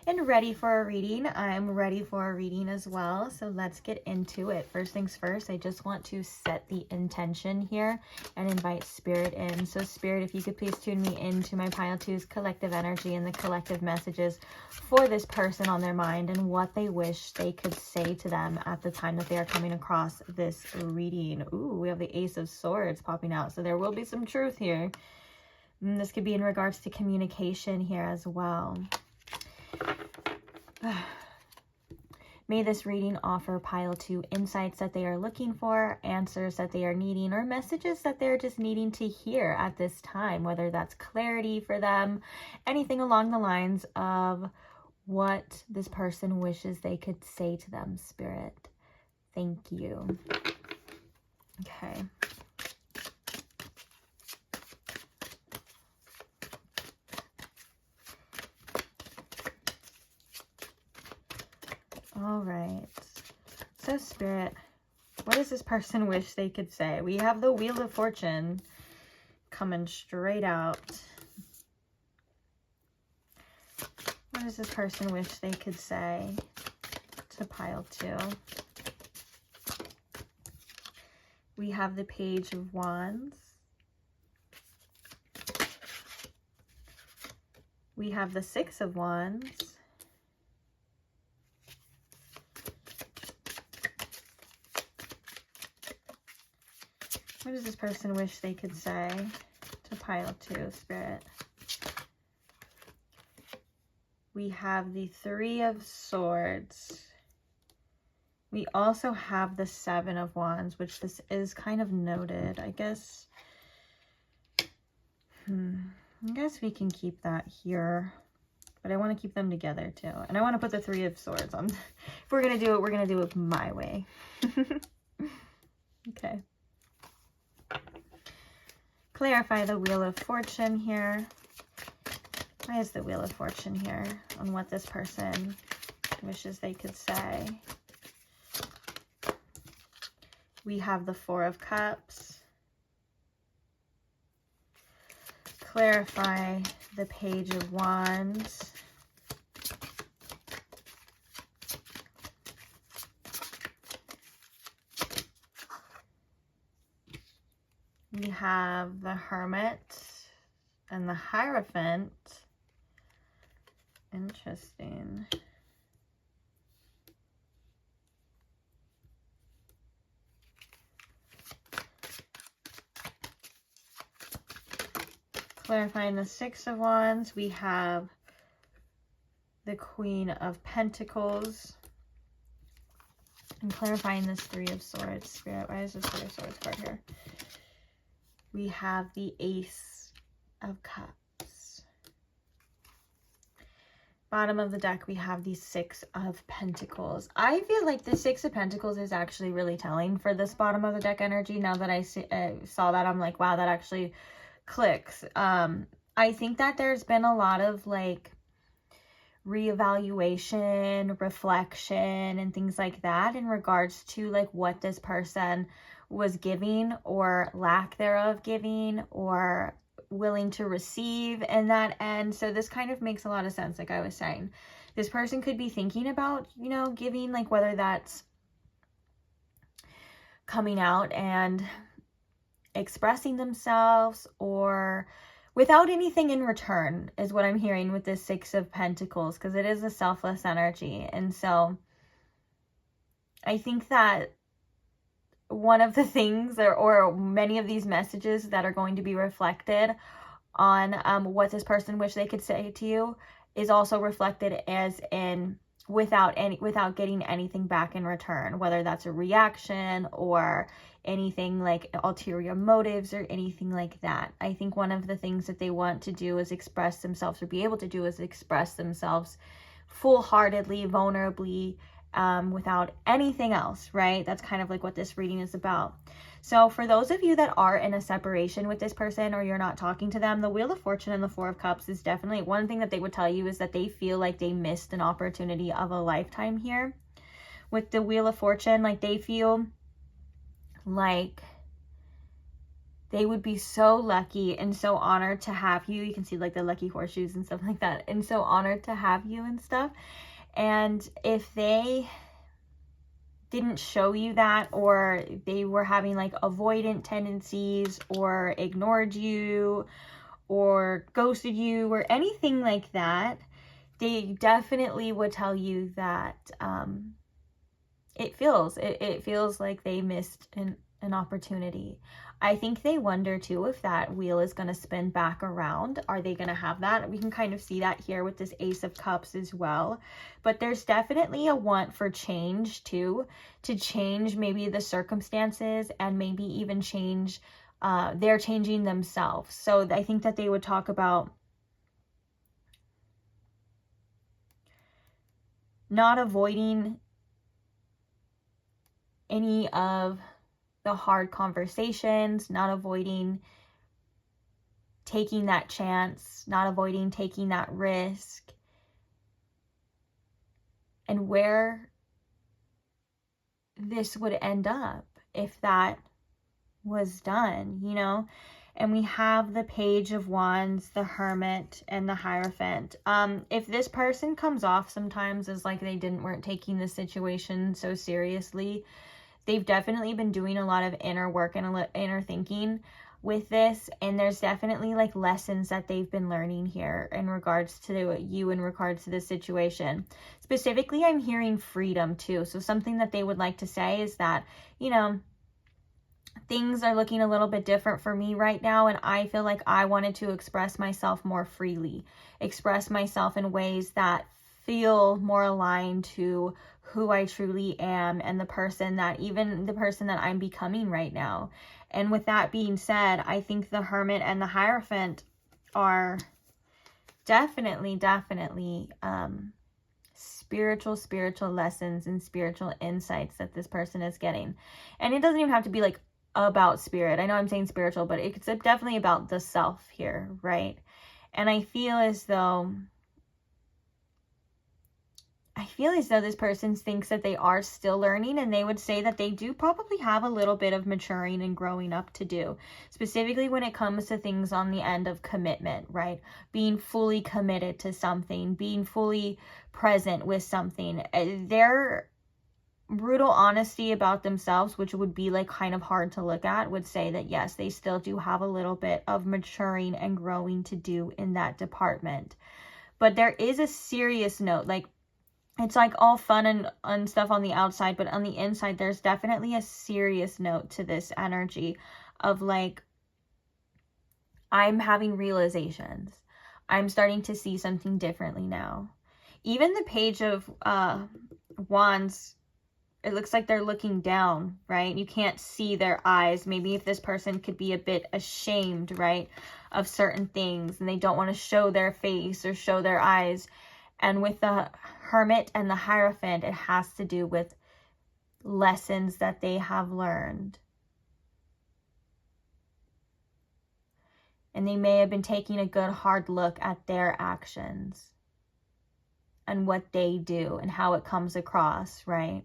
and ready for a reading. I'm ready for a reading as well. So let's get into it. First things first, I just want to set the intention here and invite Spirit in. So Spirit, if you could please tune me into my Pile 2's collective energy and the collective messages for this person on their mind, and what they wish they could say to them at the time that they are coming across this reading. Ooh, we have the Ace of Swords popping out. So there will be some truth here. And this could be in regards to communication here as well. May this reading offer Pile 2 insights that they are looking for, answers that they are needing, or messages that they're just needing to hear at this time, whether that's clarity for them, anything along the lines of what this person wishes they could say to them, Spirit. Thank you. Okay. All right. So Spirit, what does this person wish they could say? We have the Wheel of Fortune coming straight out. What does this person wish they could say to Pile 2? We have the Page of Wands. We have the Six of Wands. What does this person wish they could say to Pile 2, Spirit? We have the Three of Swords. We also have the Seven of Wands, which this is kind of noted. I guess we can keep that here. But I want to keep them together too. And I want to put the Three of Swords on. If we're going to do it, we're going to do it my way. Okay. Clarify the Wheel of Fortune here. Why is the Wheel of Fortune here on what this person wishes they could say? We have the Four of Cups. Clarify the Page of Wands. We have the Hermit and the Hierophant. Interesting. Clarifying the Six of Wands, we have the Queen of Pentacles. And clarifying this Three of Swords. Spirit, why is this Three of Swords card here? We have the Ace of Cups. Bottom of the deck, we have the Six of Pentacles. I feel like the Six of Pentacles is actually really telling for this bottom of the deck energy. Now that I saw that, I'm like, wow, that actually clicks. I think that there's been a lot of like reevaluation, reflection, and things like that in regards to like what this person was giving or lack thereof giving or willing to receive in that end. So this kind of makes a lot of sense. Like I was saying, this person could be thinking about, you know, giving, like whether that's coming out and expressing themselves or without anything in return is what I'm hearing with this Six of Pentacles, because it is a selfless energy. And so I think that one of the things or many of these messages that are going to be reflected on what this person wish they could say to you is also reflected as in without getting anything back in return, whether that's a reaction or anything like ulterior motives or anything like that. I think one of the things that they want to do is express themselves, or be able to do is express themselves full-heartedly, vulnerably, without anything else, right? That's kind of like what this reading is about. So for those of you that are in a separation with this person or you're not talking to them, the Wheel of Fortune and the Four of Cups is definitely one thing that they would tell you is that they feel like they missed an opportunity of a lifetime here. With the Wheel of Fortune, like they feel like they would be so lucky and so honored to have you. You can see like the lucky horseshoes and stuff like that. And so honored to have you and stuff. And if they didn't show you that, or they were having like avoidant tendencies or ignored you or ghosted you or anything like that, they definitely would tell you that it feels like they missed an opportunity. I think they wonder too if that wheel is going to spin back around. Are they going to have that? We can kind of see that here with this Ace of Cups as well. But there's definitely a want for change too, to change maybe the circumstances and maybe even change, they're changing themselves. So I think that they would talk about not avoiding any of the hard conversations, not avoiding taking that chance, not avoiding taking that risk, and where this would end up if that was done, you know. And we have the Page of Wands, the Hermit, and the Hierophant. If this person comes off sometimes as like they weren't taking the situation so seriously, they've definitely been doing a lot of inner work and inner thinking with this. And there's definitely like lessons that they've been learning here in regards to you, in regards to this situation. Specifically, I'm hearing freedom too. So something that they would like to say is that, you know, things are looking a little bit different for me right now. And I feel like I wanted to express myself more freely, express myself in ways that feel more aligned to who I truly am and the person that I'm becoming right now. And with that being said, I think the Hermit and the Hierophant are definitely spiritual lessons and spiritual insights that this person is getting. And it doesn't even have to be like about spirit. I know I'm saying spiritual, but it's definitely about the self here, right? And I feel as though this person thinks that they are still learning, and they would say that they do probably have a little bit of maturing and growing up to do, specifically when it comes to things on the end of commitment, right? Being fully committed to something, being fully present with something. Their brutal honesty about themselves, which would be like kind of hard to look at, would say that yes, they still do have a little bit of maturing and growing to do in that department. But there is a serious note, like it's like all fun and stuff on the outside, but on the inside, there's definitely a serious note to this energy of like, I'm having realizations. I'm starting to see something differently now. Even the Page of Wands, it looks like they're looking down, right? You can't see their eyes. Maybe if this person could be a bit ashamed, right, of certain things, and they don't want to show their face or show their eyes. And with the Hermit and the Hierophant, it has to do with lessons that they have learned. And they may have been taking a good hard look at their actions and what they do and how it comes across, right?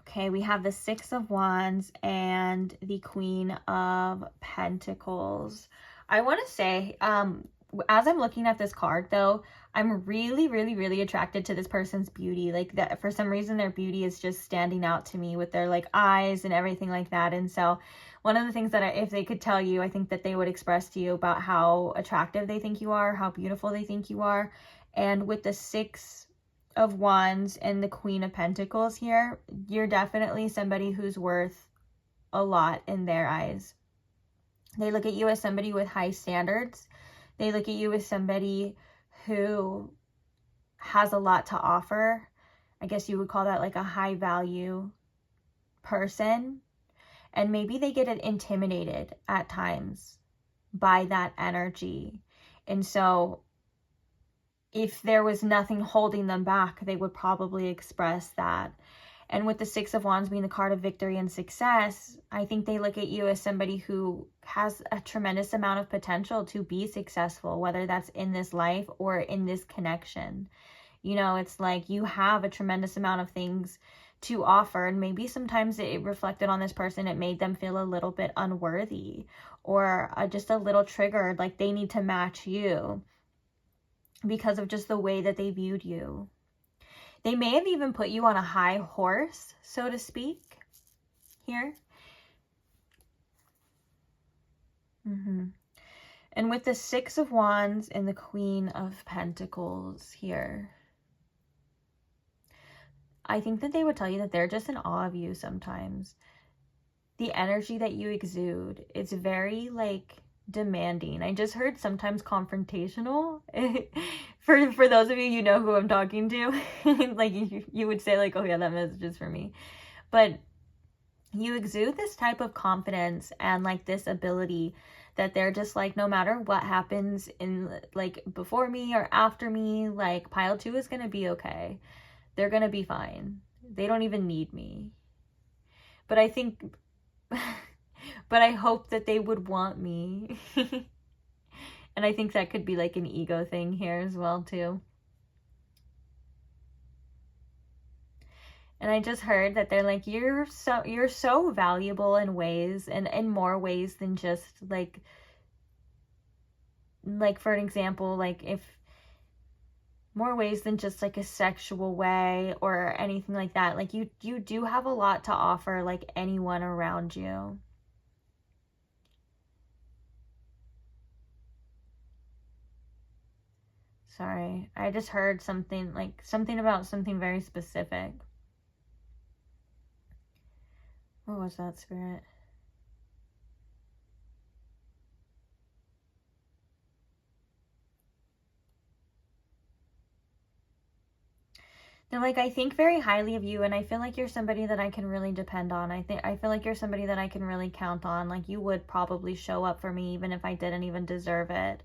Okay, we have the Six of Wands and the Queen of Pentacles. I want to say, as I'm looking at this card, though, I'm really, really, really attracted to this person's beauty. Like, that, for some reason, their beauty is just standing out to me with their, like, eyes and everything like that. And so, one of the things that if they could tell you, I think that they would express to you about how attractive they think you are, how beautiful they think you are. And with the Six of Wands and the Queen of Pentacles here, you're definitely somebody who's worth a lot in their eyes. They look at you as somebody with high standards. They look at you as somebody who has a lot to offer. I guess you would call that like a high value person. And maybe they get intimidated at times by that energy. And so if there was nothing holding them back, they would probably express that. And with the Six of Wands being the card of victory and success, I think they look at you as somebody who has a tremendous amount of potential to be successful, whether that's in this life or in this connection. You know, it's like you have a tremendous amount of things to offer, and maybe sometimes it reflected on this person. It made them feel a little bit unworthy or just a little triggered, like they need to match you because of just the way that they viewed you. They may have even put you on a high horse, so to speak, here. And with the Six of Wands and the Queen of Pentacles here, I think that they would tell you that they're just in awe of you sometimes. The energy that you exude, it's very, like, demanding. I just heard sometimes confrontational. for those of you, you know who I'm talking to. Like, you would say, like, oh yeah, that message is for me. But you exude this type of confidence and, like, this ability that they're just like, no matter what happens in, like, before me or after me, like, pile 2 is gonna be okay. They're gonna be fine. They don't even need me. But I think but I hope that they would want me. And I think that could be like an ego thing here as well too. And I just heard that they're like, you're so valuable in ways, and in more ways than just like for an example, like if more ways than just like a sexual way or anything like that. Like you do have a lot to offer, like anyone around you. Sorry, I just heard something, like something about something very specific. What was that, Spirit? They're like, I think very highly of you, and I feel like you're somebody that I can really depend on. I feel like you're somebody that I can really count on. Like, you would probably show up for me even if I didn't even deserve it.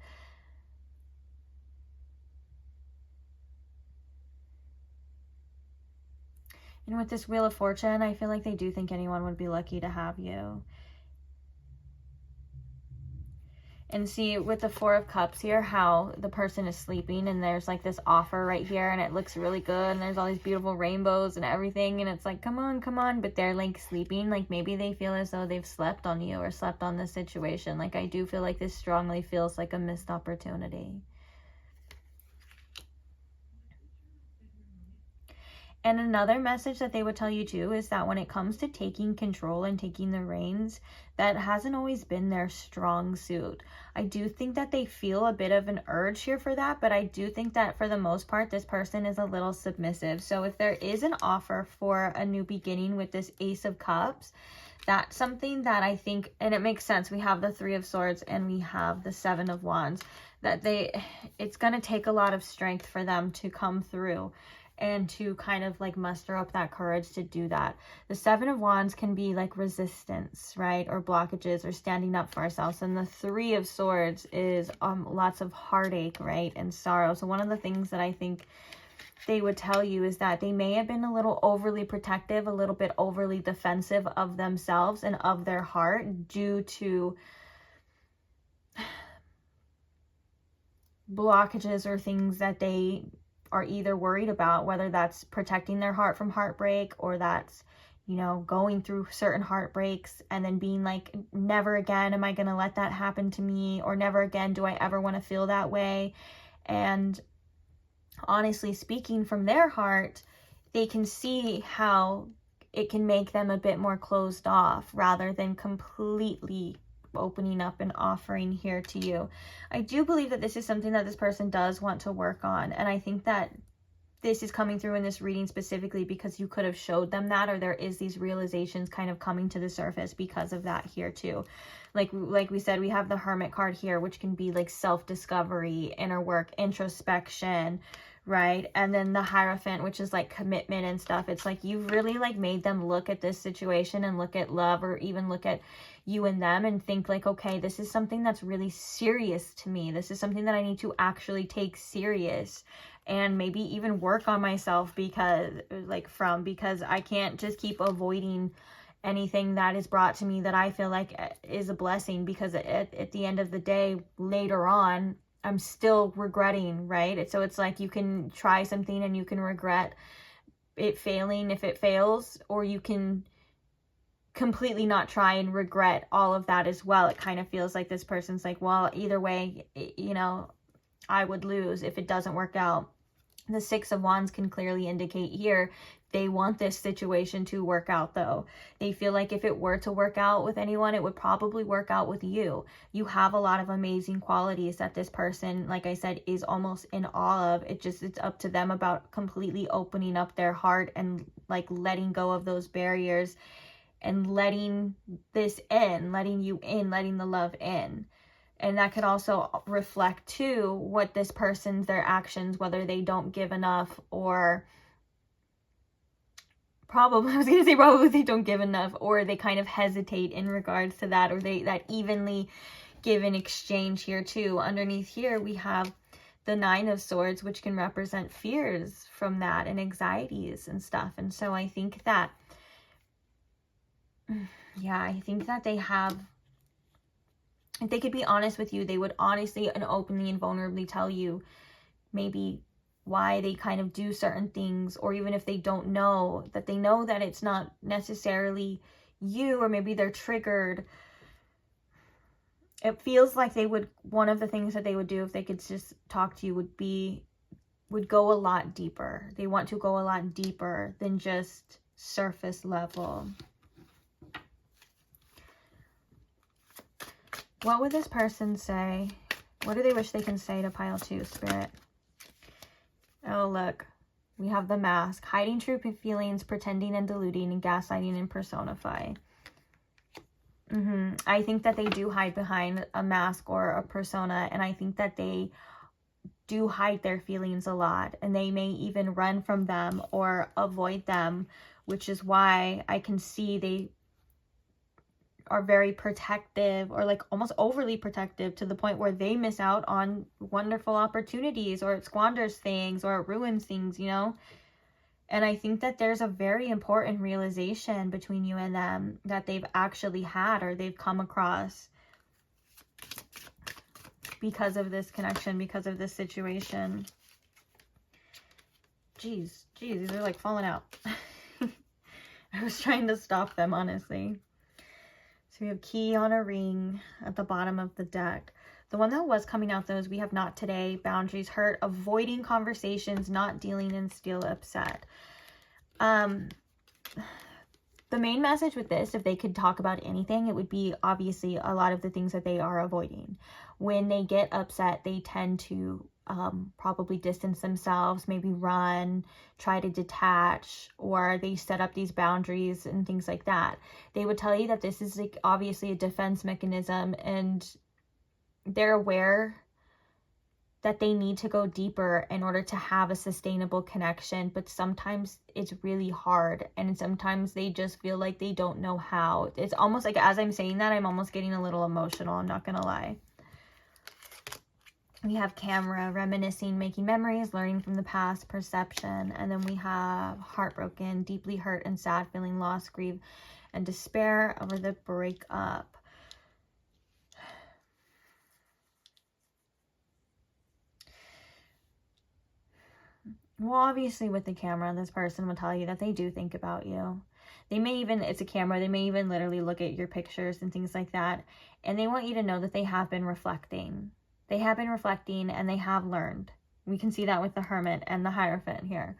And with this Wheel of Fortune, I feel like they do think anyone would be lucky to have you. And see, with the Four of Cups here, how the person is sleeping, and there's like this offer right here, and it looks really good, and there's all these beautiful rainbows and everything, and it's like, come on, but they're like sleeping. Like, maybe they feel as though they've slept on you or slept on this situation. Like, I do feel like this strongly feels like a missed opportunity. And another message that they would tell you too is that when it comes to taking control and taking the reins, that hasn't always been their strong suit. I do think that they feel a bit of an urge here for that, but I do think that for the most part, this person is a little submissive. So if there is an offer for a new beginning with this Ace of Cups, that's something that I think, and it makes sense. We have the Three of Swords and we have the Seven of Wands, that it's going to take a lot of strength for them to come through and to kind of like muster up that courage to do that. The Seven of Wands can be like resistance, right? Or blockages, or standing up for ourselves. And the Three of Swords is lots of heartache, right? And sorrow. So one of the things that I think they would tell you is that they may have been a little overly protective, a little bit overly defensive of themselves and of their heart due to blockages or things that they are either worried about, whether that's protecting their heart from heartbreak, or that's, you know, going through certain heartbreaks and then being like, never again am I going to let that happen to me, or never again do I ever want to feel that way. And honestly speaking, from their heart, they can see how it can make them a bit more closed off rather than completely opening up and offering here to you. I do believe that this is something that this person does want to work on, and I think that this is coming through in this reading specifically because you could have showed them that, or there is these realizations kind of coming to the surface because of that here too. Like we said, we have the Hermit card here, which can be like self-discovery, inner work, introspection, right? And then the Hierophant, which is like commitment and stuff. It's like you've really like made them look at this situation and look at love, or even look at you and them and think like, okay, this is something that's really serious to me. This is something that I need to actually take serious and maybe even work on myself because I can't just keep avoiding anything that is brought to me that I feel like is a blessing, because at the end of the day, later on, I'm still regretting, right? So it's like you can try something and you can regret it failing if it fails, or you can completely not try and regret all of that as well. It kind of feels like this person's like, well, either way, you know, I would lose if it doesn't work out. The Six of Wands can clearly indicate here they want this situation to work out, though. They feel like if it were to work out with anyone, it would probably work out with you. You have a lot of amazing qualities that this person, like I said, is almost in awe of. It's up to them about completely opening up their heart and like letting go of those barriers and letting this in, letting you in, letting the love in. And that could also reflect too what this person's, their actions, whether they don't give enough, or probably they don't give enough, or they kind of hesitate in regards to that, or that evenly give in exchange here too. Underneath here we have the Nine of Swords, which can represent fears from that and anxieties and stuff. And so I think that, yeah, I think that they have, if they could be honest with you, they would honestly and openly and vulnerably tell you maybe why they kind of do certain things, or even if they don't know, that they know that it's not necessarily you, or maybe they're triggered. It feels like they would, one of the things that they would do if they could just talk to you would go a lot deeper. They want to go a lot deeper than just surface level. What would this person say? What do they wish they can say to pile 2, Spirit? Oh, look. We have the Mask. Hiding true feelings, pretending and deluding, and gaslighting and personify. I think that they do hide behind a mask or a persona, and I think that they do hide their feelings a lot, and they may even run from them or avoid them, which is why I can see they are very protective, or like almost overly protective, to the point where they miss out on wonderful opportunities, or it squanders things, or it ruins things, you know. And I think that there's a very important realization between you and them that they've actually had, or they've come across because of this connection, because of this situation. Jeez, these are like falling out. I was trying to stop them, honestly. So we have key on a ring at the bottom of the deck. The one that was coming out, though, is we have not today, boundaries, hurt, avoiding conversations, not dealing, and still upset. The main message with this, if they could talk about anything, it would be obviously a lot of the things that they are avoiding. When they get upset, they tend to probably distance themselves, maybe run, try to detach, or they set up these boundaries and things like that. They would tell you that this is like obviously a defense mechanism, and they're aware that they need to go deeper in order to have a sustainable connection, but sometimes it's really hard, and sometimes they just feel like they don't know how. It's almost like, as I'm saying that, I'm almost getting a little emotional, I'm not gonna lie. We have camera, reminiscing, making memories, learning from the past, perception, and then we have heartbroken, deeply hurt and sad, feeling lost, grief, and despair over the breakup. Well, obviously with the camera, this person will tell you that they do think about you. They may even, it's a camera, they may even literally look at your pictures and things like that. And they want you to know that they have been reflecting. They have been reflecting and they have learned. We can see that with the Hermit and the Hierophant here.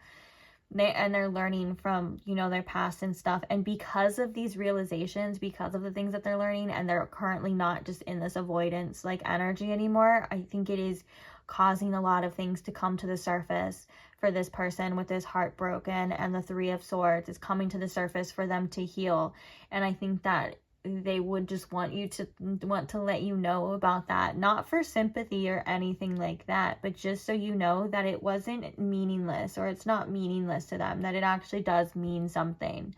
They're learning from, you know, their past and stuff. And because of these realizations, because of the things that they're learning, and they're currently not just in this avoidance like energy anymore, I think it is causing a lot of things to come to the surface for this person with this heartbroken, and the Three of Swords is coming to the surface for them to heal. And I think that they would just want to let you know about that, not for sympathy or anything like that, but just so you know that it wasn't meaningless, or it's not meaningless to them, that it actually does mean something.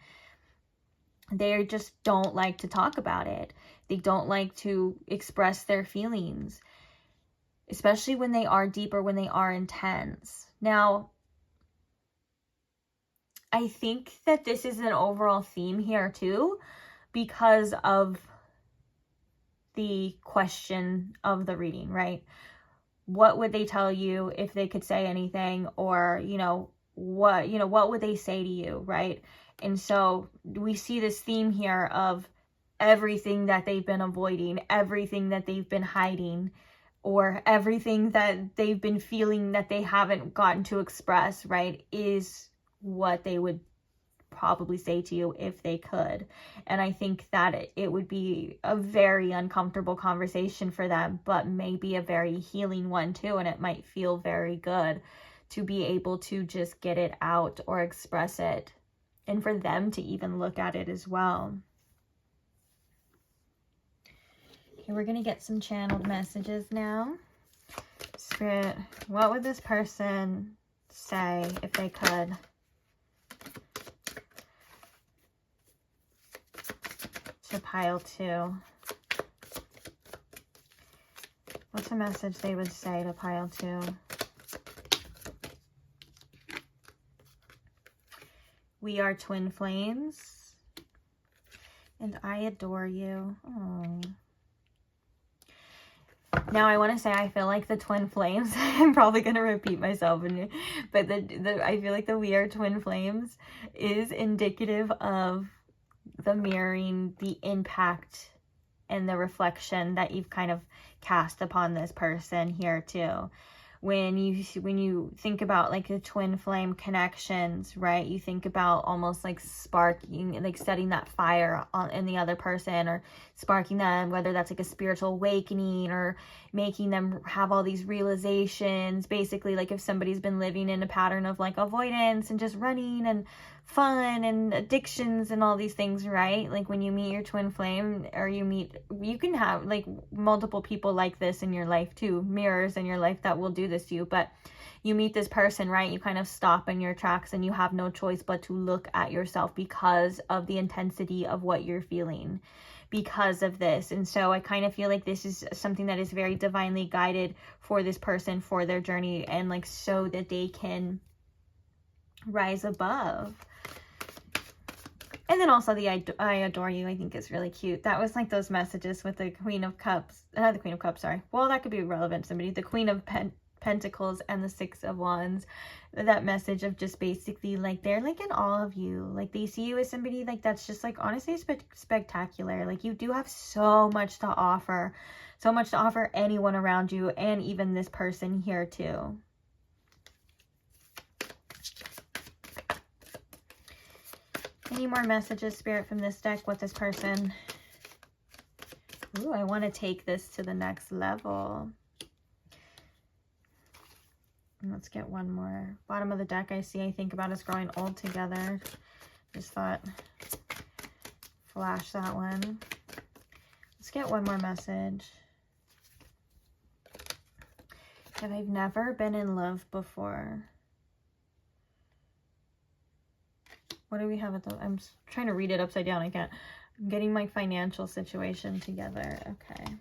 They just don't like to talk about it. They don't like to express their feelings, especially when they are deep or when they are intense. Now, I think that this is an overall theme here too, because of the question of the reading, right? What would they tell you if they could say anything? Or, what would they say to you, right? And so we see this theme here of everything that they've been avoiding, everything that they've been hiding, or everything that they've been feeling that they haven't gotten to express, right, is what they would probably say to you if they could. And I think that it would be a very uncomfortable conversation for them, but maybe a very healing one too. And it might feel very good to be able to just get it out or express it, and for them to even look at it as well. Okay, we're gonna get some channeled messages now. Spirit, what would this person say if they could? To pile 2. What's a message they would say to pile 2? We are twin flames, and I adore you. Oh. Now I want to say, I feel like the twin flames, I'm probably going to repeat myself, but I feel like the we are twin flames is indicative of the mirroring, the impact, and the reflection that you've kind of cast upon this person here too. When you think about like the twin flame connections, right, you think about almost like sparking, like setting that fire in the other person, or sparking them, whether that's like a spiritual awakening or making them have all these realizations. Basically, like if somebody's been living in a pattern of like avoidance and just running and fun and addictions and all these things, right? Like when you meet your twin flame, or you can have like multiple people like this in your life too, mirrors in your life that will do this to you. But you meet this person, right? You kind of stop in your tracks and you have no choice but to look at yourself because of the intensity of what you're feeling because of this. And so I kind of feel like this is something that is very divinely guided for this person, for their journey, and like so that they can rise above. And then also the I adore you, I think is really cute. That was like those messages with the Queen of Cups, the Queen of Cups, sorry. Well, that could be relevant to somebody. The Queen of Pentacles and the Six of Wands. That message of just basically like they're like in awe of you. Like they see you as somebody like that's just like honestly spectacular. Like you do have so much to offer. So much to offer anyone around you, and even this person here too. Any more messages, Spirit, from this deck with this person? Ooh, I want to take this to the next level. Let's get one more. Bottom of the deck, I see, I think about us growing old together. Just thought, flash that one. Let's get one more message. That I've never been in love before. What do we have at the... I'm trying to read it upside down. I can't. I'm getting my financial situation together. Okay.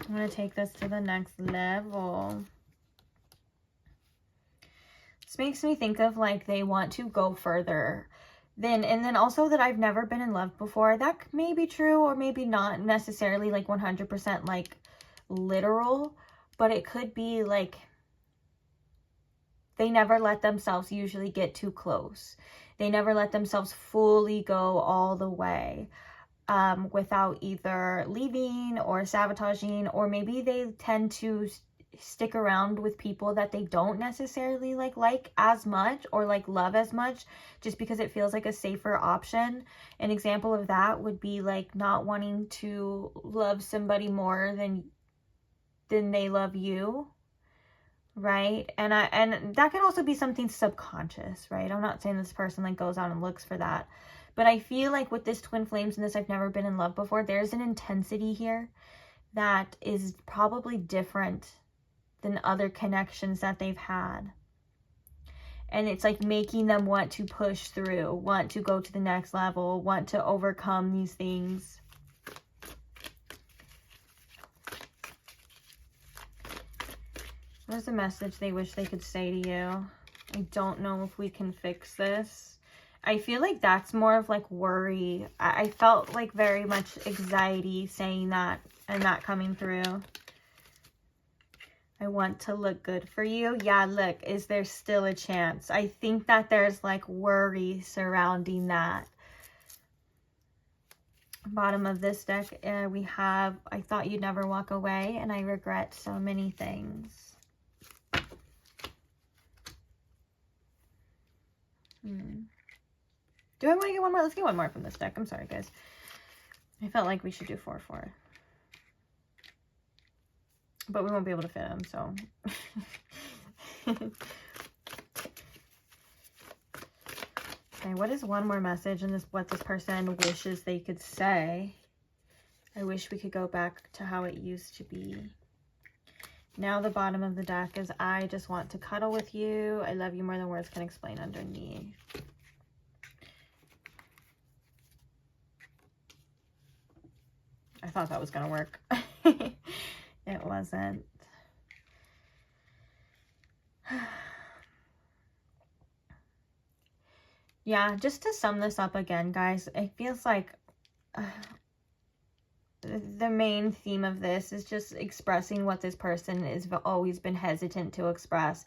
I'm going to take this to the next level. This makes me think of like they want to go further. And then also that I've never been in love before. That may be true or maybe not necessarily like 100% like literal. But it could be like they never let themselves usually get too close. They never let themselves fully go all the way. Without either leaving or sabotaging, or maybe they tend to stick around with people that they don't necessarily like as much or like love as much, just because it feels like a safer option. An example of that would be like not wanting to love somebody more than they love you, right? And that can also be something subconscious, right? I'm not saying this person like goes out and looks for that. But I feel like with this twin flames and this I've never been in love before, there's an intensity here that is probably different than other connections that they've had. And it's like making them want to push through, want to go to the next level, want to overcome these things. What's the message they wish they could say to you? I don't know if we can fix this. I feel like that's more of like worry. I felt like very much anxiety saying that and that coming through. I want to look good for you. Yeah, look, is there still a chance? I think that there's like worry surrounding that. Bottom of this deck, we have, I thought you'd never walk away and I regret so many things. Do I want to get one more? Let's get one more from this deck. I'm sorry, guys. I felt like we should do 4-4. But we won't be able to fit them, so. Okay, what is one more message in this, what this person wishes they could say? I wish we could go back to how it used to be. Now the bottom of the deck is, I just want to cuddle with you. I love you more than words can explain underneath. I thought that was going to work. It wasn't. Yeah, just to sum this up again, guys, it feels like the main theme of this is just expressing what this person has always been hesitant to express.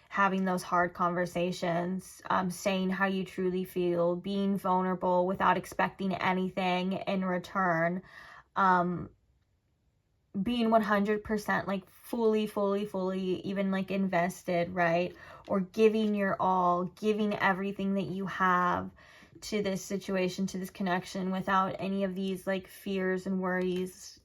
Having those hard conversations, saying how you truly feel, being vulnerable without expecting anything in return. Being 100% like fully even like invested, right? Or giving your all, giving everything that you have to this situation, to this connection, without any of these like fears and worries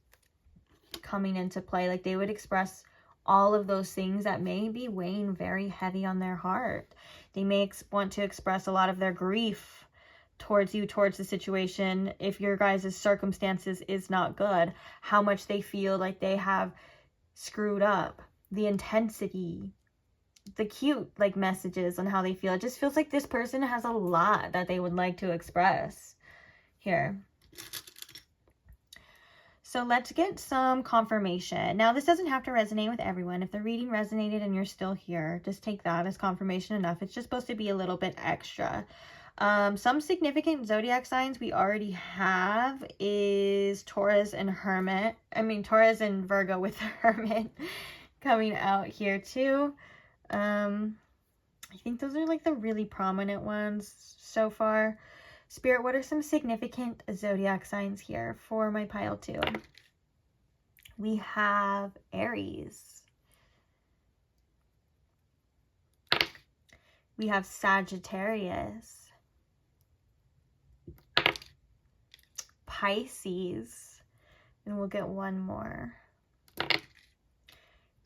coming into play. Like they would express all of those things that may be weighing very heavy on their heart. They may want to express a lot of their grief towards you, towards the situation, if your guys' circumstances is not good, how much they feel like they have screwed up, the intensity, the cute like messages on how they feel. It just feels like this person has a lot that they would like to express here. So let's get some confirmation. Now, this doesn't have to resonate with everyone. If the reading resonated and you're still here, just take that as confirmation enough. It's just supposed to be a little bit extra. Some significant zodiac signs we already have is Taurus and Hermit. I mean, Taurus and Virgo with the Hermit coming out here too. I think those are like the really prominent ones so far. Spirit, what are some significant zodiac signs here for my pile too? We have Aries. We have Sagittarius. Pisces, and we'll get one more.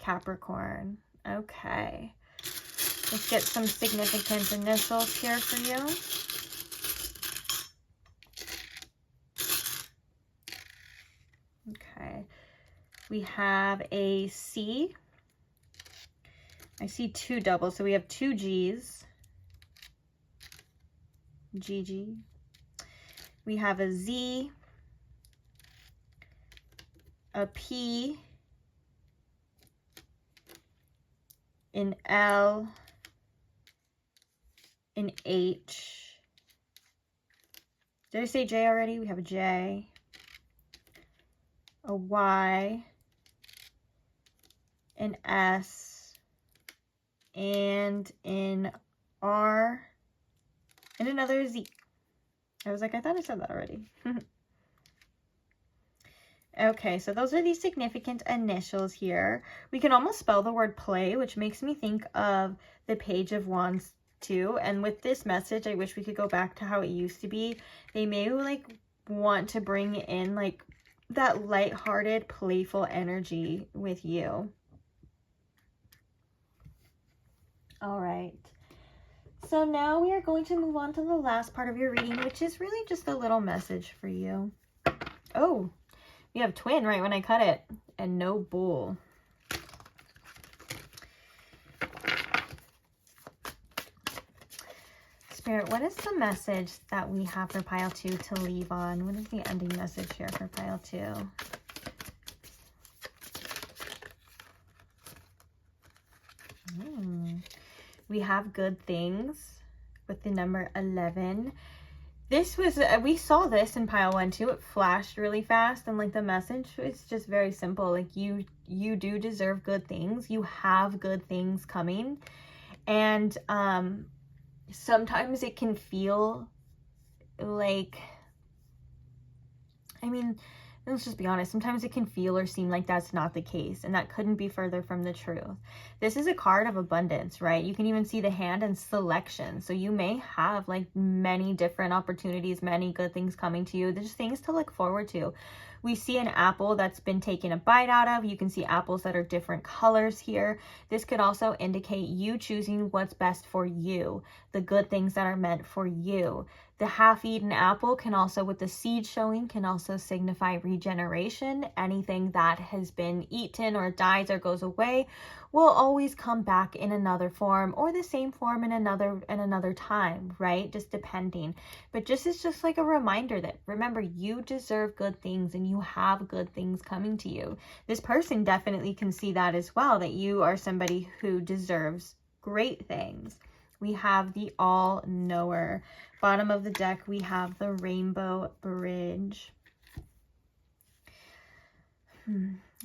Capricorn. Okay. Let's get some significant initials here for you. Okay. We have a C. I see 2 doubles, so we have 2 G's. GG. We have a Z, a P, an L, an H. Did I say J already? We have a J, a Y, an S, and an R, and another Z. I was like, I thought I said that already. Okay, so those are the significant initials here. We can almost spell the word play, which makes me think of the Page of Wands too. And with this message, I wish we could go back to how it used to be. They may like want to bring in like that lighthearted, playful energy with you. All right. So now we are going to move on to the last part of your reading, which is really just a little message for you. Oh, you have twin right when I cut it, and no bull. Spirit, what is the message that we have for pile 2 to leave on? What is the ending message here for pile 2? We have good things with the number 11. This was, we saw this in pile 1 too. It flashed really fast, and like the message is just very simple. Like you do deserve good things. You have good things coming. And sometimes it can feel like, I mean, let's just be honest. Sometimes it can feel or seem like that's not the case, and that couldn't be further from the truth. This is a card of abundance, right? You can even see the hand and selection. So you may have like many different opportunities, many good things coming to you. There's things to look forward to. We see an apple that's been taken a bite out of. You can see apples that are different colors here. This could also indicate you choosing what's best for you, the good things that are meant for you. The half-eaten apple can also, with the seed showing, can also signify regeneration. Anything that has been eaten or dies or goes away will always come back in another form, or the same form in another time, right? Just depending. But it's just like a reminder that, remember, you deserve good things and you have good things coming to you. This person definitely can see that as well, that you are somebody who deserves great things. We have the all-knower. Bottom of the deck, we have the rainbow bridge.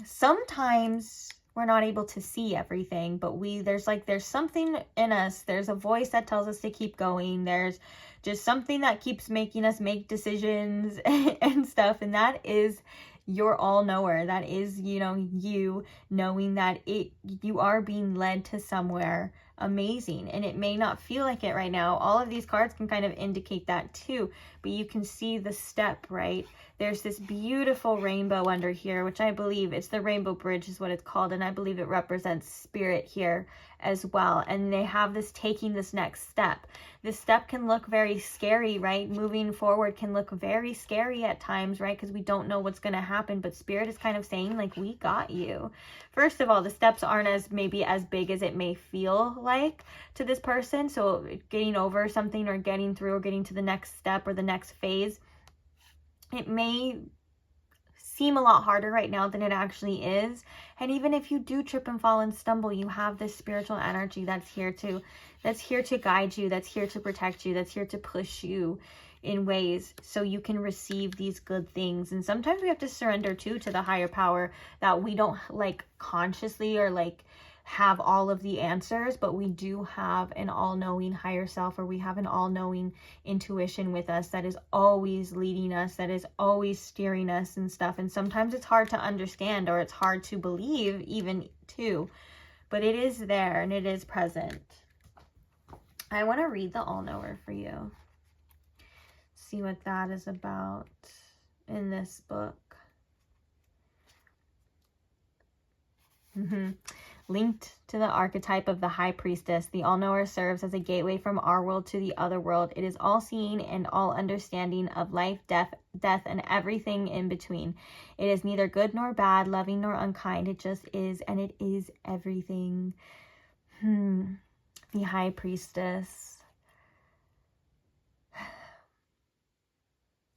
Sometimes we're not able to see everything, but there's something in us. There's a voice that tells us to keep going. There's just something that keeps making us make decisions and stuff. And that is your all-knower. That is, you knowing that you are being led to somewhere amazing, and it may not feel like it right now. All of these cards can kind of indicate that too, but you can see the step, right? There's this beautiful rainbow under here, which I believe it's the rainbow bridge is what it's called, and I believe it represents spirit here as well. And they have this taking this next step. This step can look very scary, right? Moving forward can look very scary at times, right? Because we don't know what's going to happen, but spirit is kind of saying like, we got you. First of all, the steps aren't maybe as big as it may feel like to this person. So getting over something or getting through or getting to the next step or the next phase, it may seem a lot harder right now than it actually is. And even if you do trip and fall and stumble, you have this spiritual energy that's here to guide you, that's here to protect you, that's here to push you in ways so you can receive these good things. And sometimes we have to surrender too to the higher power, that we don't like consciously or like have all of the answers, but we do have an all-knowing higher self, or we have an all-knowing intuition with us that is always leading us, that is always steering us and stuff. And sometimes it's hard to understand, or it's hard to believe even too, but it is there and it is present. I want to read the all-knower for you. See what that is about in this book. Linked to the archetype of the High Priestess, the All-Knower serves as a gateway from our world to the other world. It is all-seeing and all-understanding of life, death, and everything in between. It is neither good nor bad, loving nor unkind. It just is, and it is everything. The High Priestess.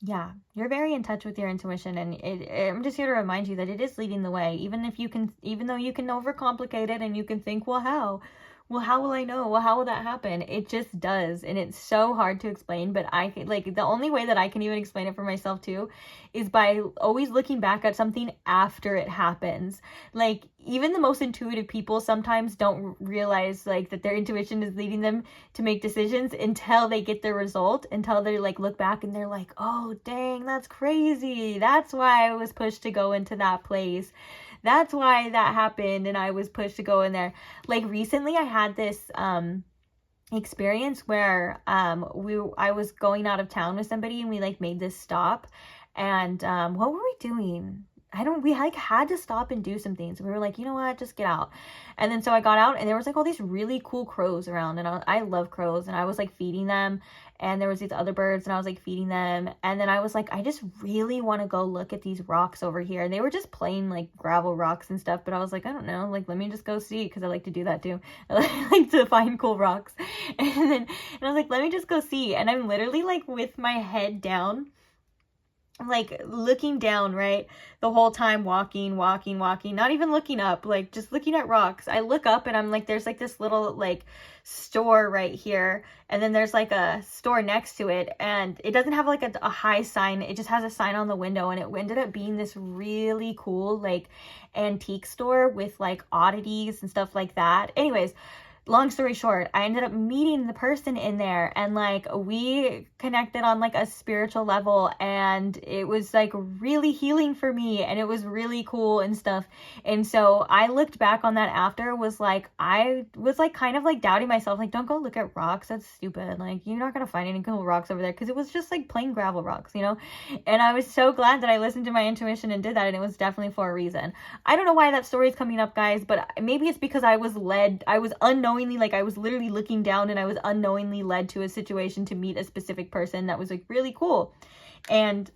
Yeah, you're very in touch with your intuition, and I'm just here to remind you that it is leading the way. Even though you can overcomplicate it and you can think, well, how? Well, how will I know? Well, how will that happen? It just does, and it's so hard to explain, but the only way that I can even explain it for myself too is by always looking back at something after it happens. Like, even the most intuitive people sometimes don't realize, like, that their intuition is leading them to make decisions until they get the result, until they, like, look back and they're like, oh, dang, that's crazy. That's why I was pushed to go into that place. That's why that happened and I was pushed to go in there. Like, recently I had this experience where I was going out of town with somebody, and we like made this stop, and what were we doing? We like had to stop and do some things. We were like, you know what, just get out. And then so I got out, and there was like all these really cool crows around, and I love crows, and I was like feeding them, and there was these other birds, and I was like feeding them. And then I was like, I just really want to go look at these rocks over here. And they were just plain like gravel rocks and stuff, but I was like, I don't know, like, let me just go see, because I like to do that too. I like to find cool rocks. And I was like, let me just go see. And I'm literally like with my head down, like looking down, right, the whole time, walking, not even looking up, like just looking at rocks. I look up and I'm like, there's like this little like store right here, and then there's like a store next to it, and it doesn't have like a high sign, it just has a sign on the window, and it ended up being this really cool like antique store with like oddities and stuff like that. Anyways, long story short, I ended up meeting the person in there, and like we connected on like a spiritual level, and it was like really healing for me, and it was really cool and stuff. And so I looked back on that after, I was like kind of like doubting myself, like, don't go look at rocks, that's stupid, like you're not gonna find any cool rocks over there, because it was just like plain gravel rocks, you know. And I was so glad that I listened to my intuition and did that, and it was definitely for a reason. I don't know why that story is coming up, guys, but maybe it's because I was unknowingly, like I was literally looking down, and I was unknowingly led to a situation to meet a specific person that was like really cool. And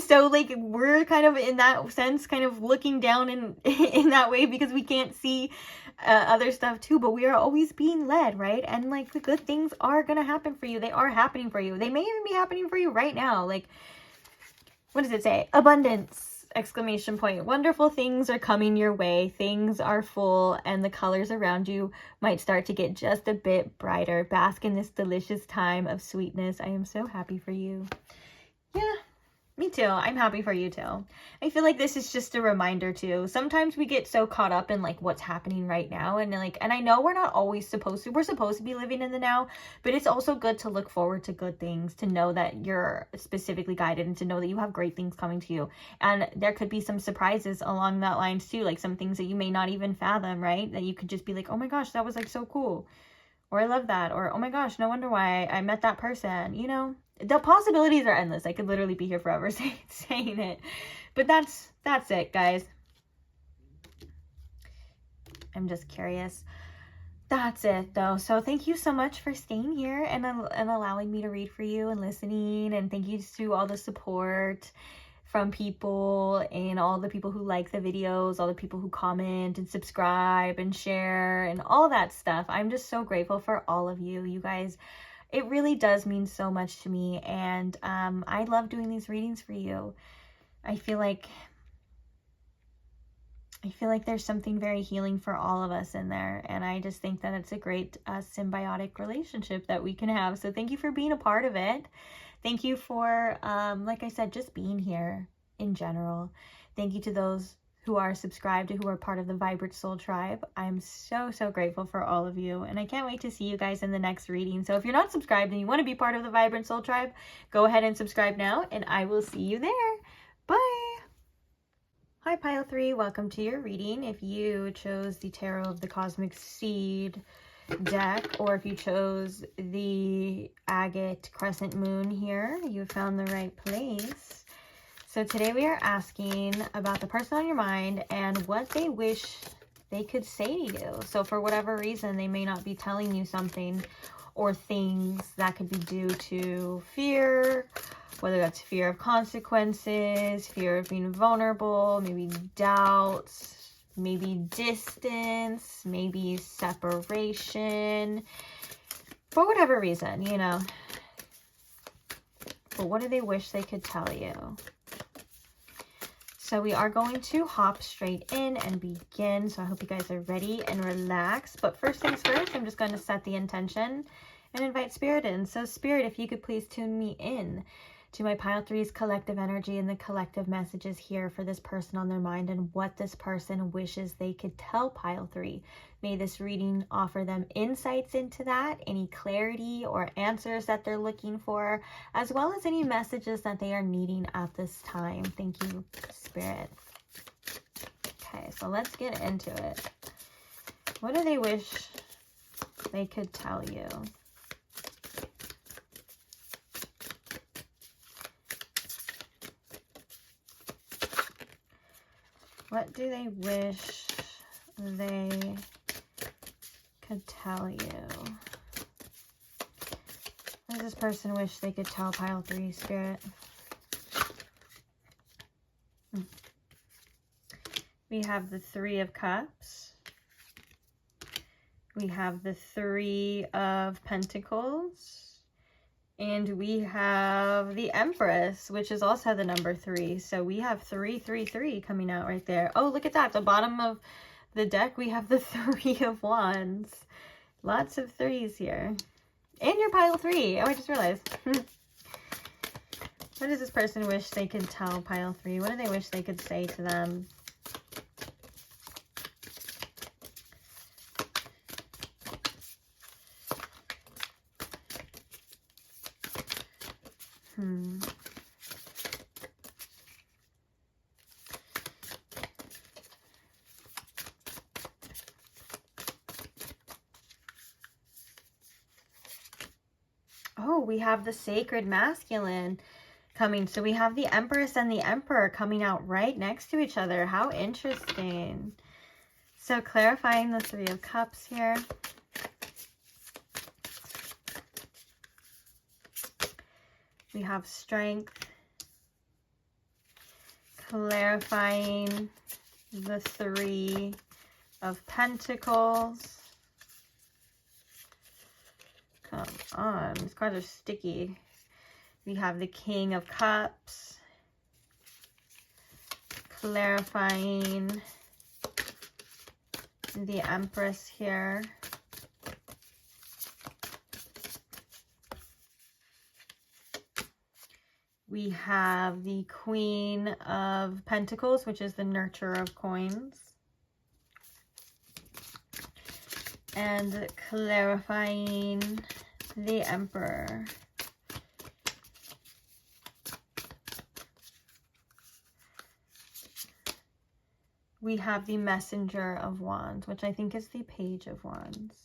so like we're kind of in that sense kind of looking down in that way, because we can't see other stuff too, but we are always being led, right? And like the good things are gonna happen for you. They are happening for you. They may even be happening for you right now. Like, what does it say? Abundance! Exclamation point. Wonderful things are coming your way. Things are full, and the colors around you might start to get just a bit brighter. Bask in this delicious time of sweetness. I am so happy for you. Yeah, me too. I'm happy for you too. I feel like this is just a reminder too. Sometimes we get so caught up in like what's happening right now, and I know we're not always supposed to be living in the now, but it's also good to look forward to good things, to know that you're specifically guided, and to know that you have great things coming to you. And there could be some surprises along that lines too, like some things that you may not even fathom, right? That you could just be like, oh my gosh, that was like so cool. Or I love that. Or, oh my gosh, no wonder why I met that person, you know? The possibilities are endless. I could literally be here forever saying it. But that's it, guys. I'm just curious. That's it, though. So thank you so much for staying here and allowing me to read for you and listening. And thank you to all the support from people, and all the people who like the videos, all the people who comment and subscribe and share and all that stuff. I'm just so grateful for all of you. You guys, it really does mean so much to me, and I love doing these readings for you. I feel like there's something very healing for all of us in there, and I just think that it's a great symbiotic relationship that we can have. So thank you for being a part of it. Thank you for, like I said, just being here in general. Thank you to those who are subscribed, who are part of the Vibrant Soul Tribe. I'm so, so grateful for all of you, and I can't wait to see you guys in the next reading. So if you're not subscribed and you want to be part of the Vibrant Soul Tribe, go ahead and subscribe now, and I will see you there. Bye! Hi, Pile 3. Welcome to your reading. If you chose the Tarot of the Cosmic Seed deck, or if you chose the Agate Crescent Moon here, you found the right place. So today we are asking about the person on your mind and what they wish they could say to you. So for whatever reason, they may not be telling you something or things that could be due to fear, whether that's fear of consequences, fear of being vulnerable, maybe doubts, maybe distance, maybe separation, for whatever reason, you know. But what do they wish they could tell you? So we are going to hop straight in and begin. So I hope you guys are ready and relaxed. But first things first, I'm just going to set the intention and invite Spirit in. So Spirit, if you could please tune me in to my Pile 3's collective energy and the collective messages here for this person on their mind and what this person wishes they could tell Pile 3. May this reading offer them insights into that, any clarity or answers that they're looking for, as well as any messages that they are needing at this time. Thank you, Spirit. Okay, so let's get into it. What do they wish they could tell you? What do they wish they could tell you? What does this person wish they could tell Pile 3, Spirit? We have the 3 of Cups. We have the 3 of Pentacles. And we have the Empress, which is also the number 3. So we have 333 coming out right there. Oh, look at that. At the bottom of the deck, we have the 3 of Wands. Lots of 3s here. And your Pile 3. Oh, I just realized. What does this person wish they could tell Pile 3? What do they wish they could say to them? Oh, we have the Sacred Masculine coming. So we have the Empress and the Emperor coming out right next to each other. How interesting. So clarifying the 3 of Cups here. We have Strength. Clarifying the 3 of Pentacles. Come on, these cards are sticky. We have the King of Cups. Clarifying the Empress here. We have the Queen of Pentacles, which is the nurturer of coins. And clarifying the Emperor. We have the Messenger of Wands, which I think is the Page of Wands.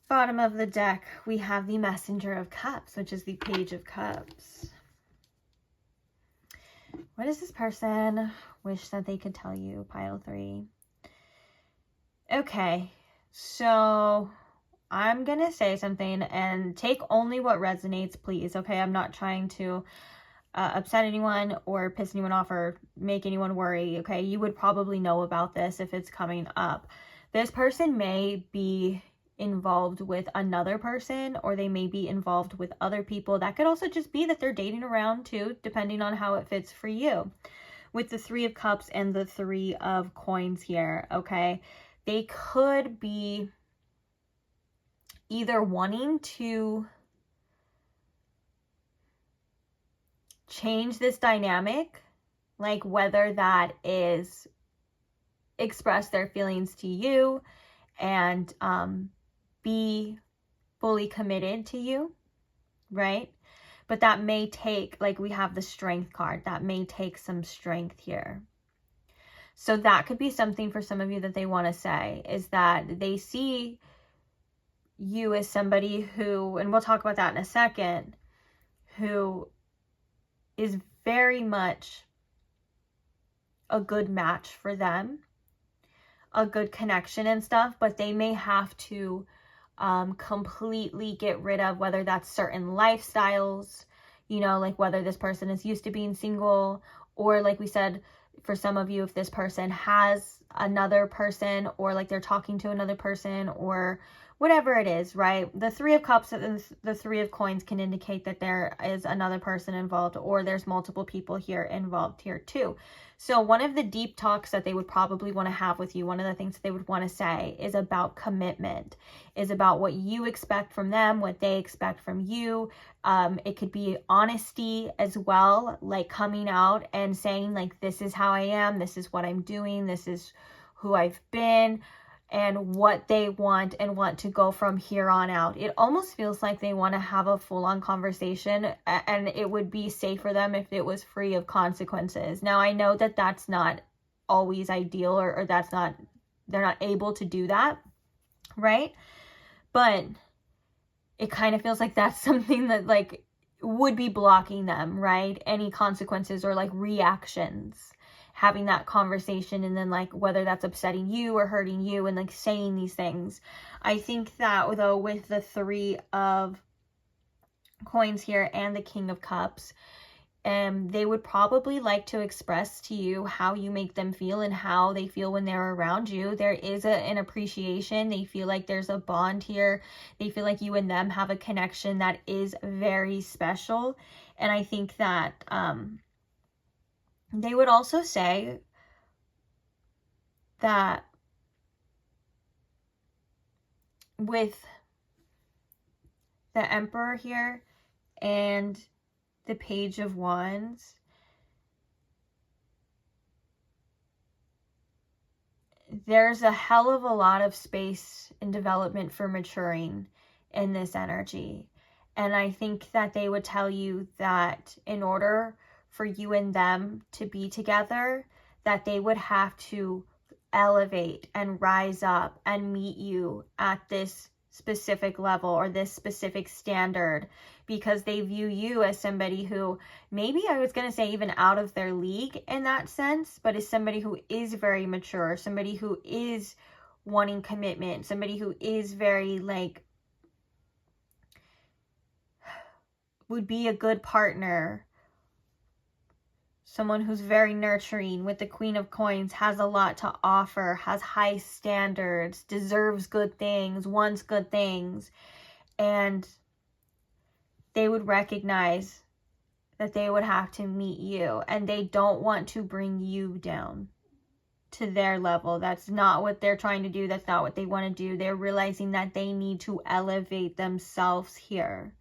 Bottom of the deck, we have the Messenger of Cups, which is the Page of Cups. What does this person wish that they could tell you, Pile 3? Okay, so I'm going to say something and take only what resonates, please, okay? I'm not trying to upset anyone or piss anyone off or make anyone worry, okay? You would probably know about this if it's coming up. This person may be involved with another person, or they may be involved with other people. That could also just be that they're dating around too, depending on how it fits for you. With the 3 of Cups and the 3 of Coins here, okay? They could be either wanting to change this dynamic, like whether that is express their feelings to you and be fully committed to you, right? But that may take, like we have the Strength card, that may take some strength here. So that could be something for some of you that they want to say, is that they see you as somebody who, and we'll talk about that in a second, who is very much a good match for them, a good connection and stuff, but they may have to completely get rid of, whether that's certain lifestyles, you know, like whether this person is used to being single, or like we said, for some of you, if this person has another person, or like they're talking to another person, or whatever it is, right? The Three of Cups and the Three of Coins can indicate that there is another person involved, or there's multiple people here involved here too. So one of the deep talks that they would probably want to have with you, one of the things that they would want to say, is about commitment, is about what you expect from them, what they expect from you. It could be honesty as well, like coming out and saying like, this is how I am, this is what I'm doing, this is who I've been, and what they want and want to go from here on out. It almost feels like they want to have a full-on conversation, and it would be safe for them if it was free of consequences. Now, I know that that's not always ideal, or that's not, they're not able to do that, right? But it kind of feels like that's something that like would be blocking them, right? Any consequences or like reactions, having that conversation, and then like whether that's upsetting you or hurting you, and like saying these things. I think that though, with the Three of Coins here and the King of Cups, they would probably like to express to you how you make them feel and how they feel when they're around you. There is an appreciation. They feel like there's a bond here. They feel like you and them have a connection that is very special. And I think that they would also say that with the Emperor here and the Page of Wands, there's a hell of a lot of space and development for maturing in this energy. And I think that they would tell you that in order for you and them to be together, that they would have to elevate and rise up and meet you at this specific level or this specific standard, because they view you as somebody who, maybe I was going to say even out of their league in that sense, but is somebody who is very mature, somebody who is wanting commitment, somebody who is very like, would be a good partner, someone who's very nurturing. With the Queen of Coins, has a lot to offer, has high standards, deserves good things, wants good things. And they would recognize that they would have to meet you, and they don't want to bring you down to their level. That's not what they're trying to do. That's not what they want to do. They're realizing that they need to elevate themselves here.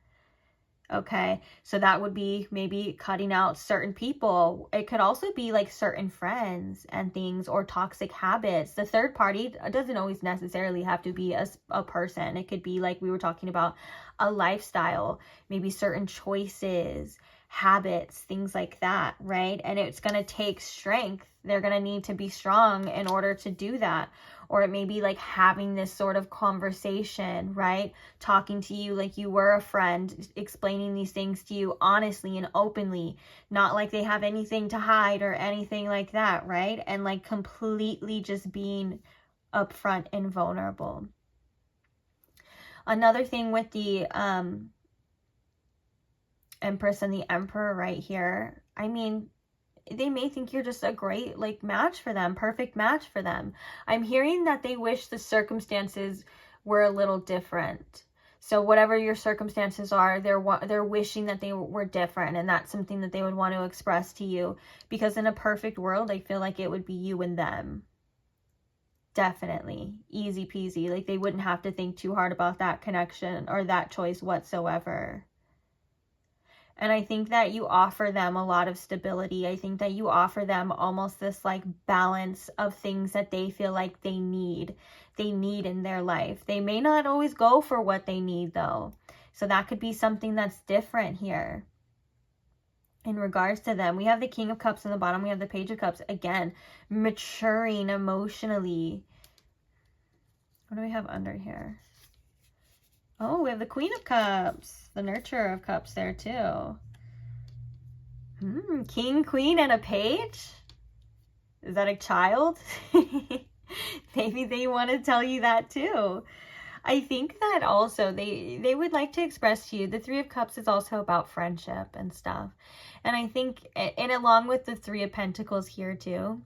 Okay, so that would be maybe cutting out certain people. It could also be like certain friends and things, or toxic habits. The third party doesn't always necessarily have to be a person. It could be like we were talking about, a lifestyle, maybe certain choices, habits, things like that, right? And it's going to take strength. They're going to need to be strong in order to do that. Or it may be like having this sort of conversation, right? Talking to you like you were a friend, explaining these things to you honestly and openly, not like they have anything to hide or anything like that, right? And like completely just being upfront and vulnerable. Another thing with the Empress and the Emperor right here, I mean, they may think you're just a great like match for them, perfect match for them. I'm hearing that they wish the circumstances were a little different. So whatever your circumstances are, they're wishing that they were different, and that's something that they would want to express to you, because in a perfect world, I feel like it would be you and them. Definitely. Easy peasy. Like they wouldn't have to think too hard about that connection or that choice whatsoever. And I think that you offer them a lot of stability. I think that you offer them almost this like balance of things that they feel like they need in their life. They may not always go for what they need though. So that could be something that's different here in regards to them. We have the King of Cups on the bottom. We have the Page of Cups. Again, maturing emotionally. What do we have under here? Oh, we have the Queen of Cups, the Nurturer of Cups there too. King, Queen, and a Page. Is that a child? Maybe they want to tell you that too. I think that also they would like to express to you, the Three of Cups is also about friendship and stuff. And I think, and along with the Three of Pentacles here too,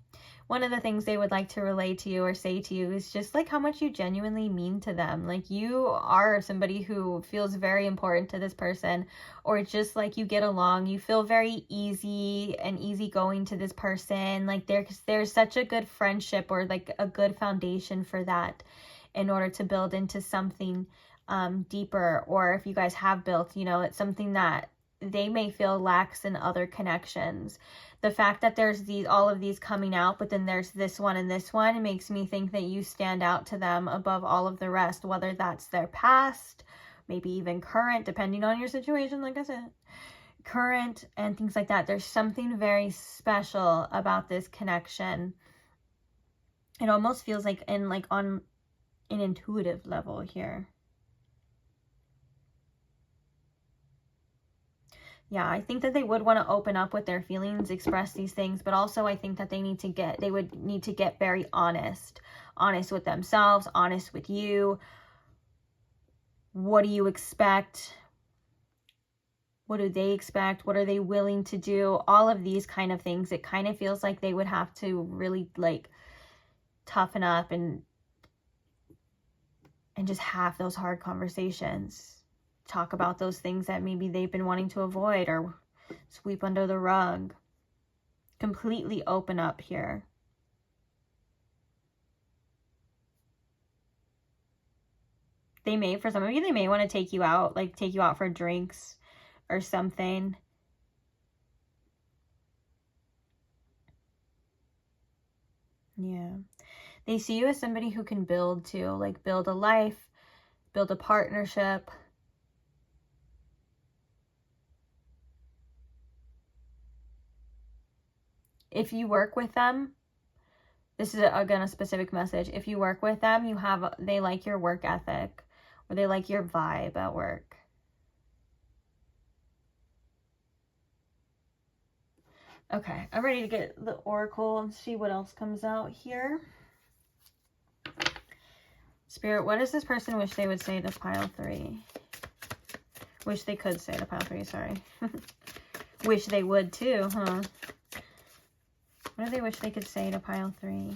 one of the things they would like to relay to you or say to you is just like how much you genuinely mean to them. Like you are somebody who feels very important to this person, or just like you get along, you feel very easy and easygoing to this person. Like there's such a good friendship, or like a good foundation for that, in order to build into something deeper. Or if you guys have built, you know, it's something that they may feel lacks in other connections. The fact that there's all of these coming out, but then there's this one and this one, it makes me think that you stand out to them above all of the rest, whether that's their past, maybe even current, depending on your situation, like I said, current and things like that. There's something very special about this connection. It almost feels like on an intuitive level here. Yeah, I think that they would want to open up with their feelings, express these things, but also I think that they would need to get very honest with themselves, honest with you. What do you expect? What do they expect? What are they willing to do? All of these kind of things. It kind of feels like they would have to really like toughen up and just have those hard conversations. Talk about those things that maybe they've been wanting to avoid or sweep under the rug. Completely open up here. They may, for some of you, they may want to take you out, like take you out for drinks or something. Yeah. They see you as somebody who can build too, like build a life, build a partnership. If you work with them, this is again a specific message. If you work with them, they like your work ethic, or they like your vibe at work. Okay, I'm ready to get the oracle and see what else comes out here. Spirit, what does this person wish they would say to pile 3? Wish they could say to pile 3, sorry. Wish they would too, huh? What do they wish they could say to pile 3?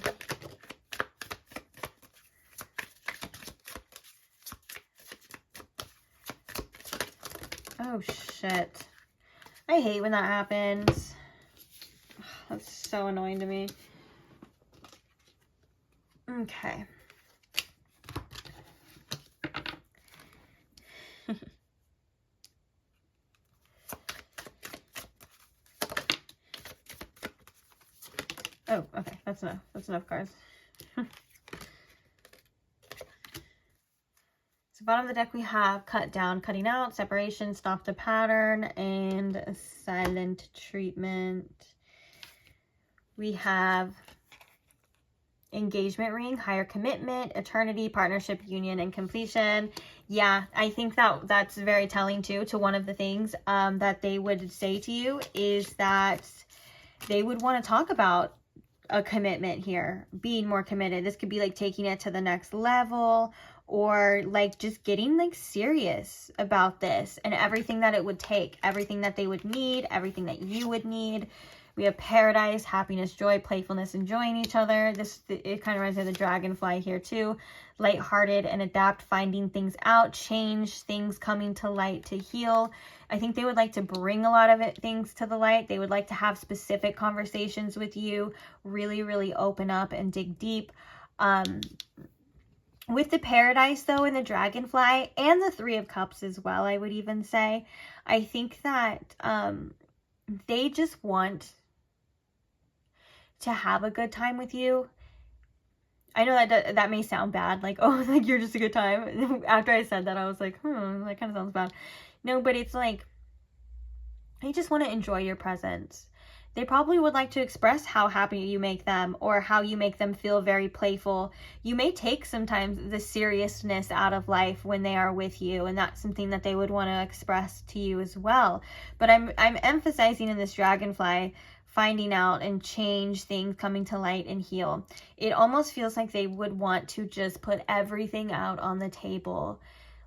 Oh, shit. I hate when that happens. That's so annoying to me. Okay. Oh, okay. That's enough. That's enough cards. So bottom of the deck we have cut down, cutting out, separation, stop the pattern, and a silent treatment. We have engagement ring, higher commitment, eternity, partnership, union, and completion. Yeah, I think that that's very telling too. To one of the things that they would say to you is that they would want to talk about a commitment here, being more committed. This could be like taking it to the next level, or like just getting like serious about this and everything that it would take, everything that they would need, everything that you would need. We have paradise, happiness, joy, playfulness, enjoying each other. It kind of reminds me of the dragonfly here too. Lighthearted and adapt, finding things out, change things, coming to light to heal. I think they would like to bring a lot of things to the light. They would like to have specific conversations with you, really, really open up and dig deep. With the paradise though, and the dragonfly, and the 3 of Cups as well, I would even say, I think that they just want to have a good time with you. I know that may sound bad, like, oh, like you're just a good time. After I said that, I was like, that kind of sounds bad. No, but it's like, they just want to enjoy your presence. They probably would like to express how happy you make them, or how you make them feel very playful. You may take sometimes the seriousness out of life when they are with you, and that's something that they would want to express to you as well. But I'm emphasizing in this dragonfly finding out and change things, coming to light and heal. It almost feels like they would want to just put everything out on the table,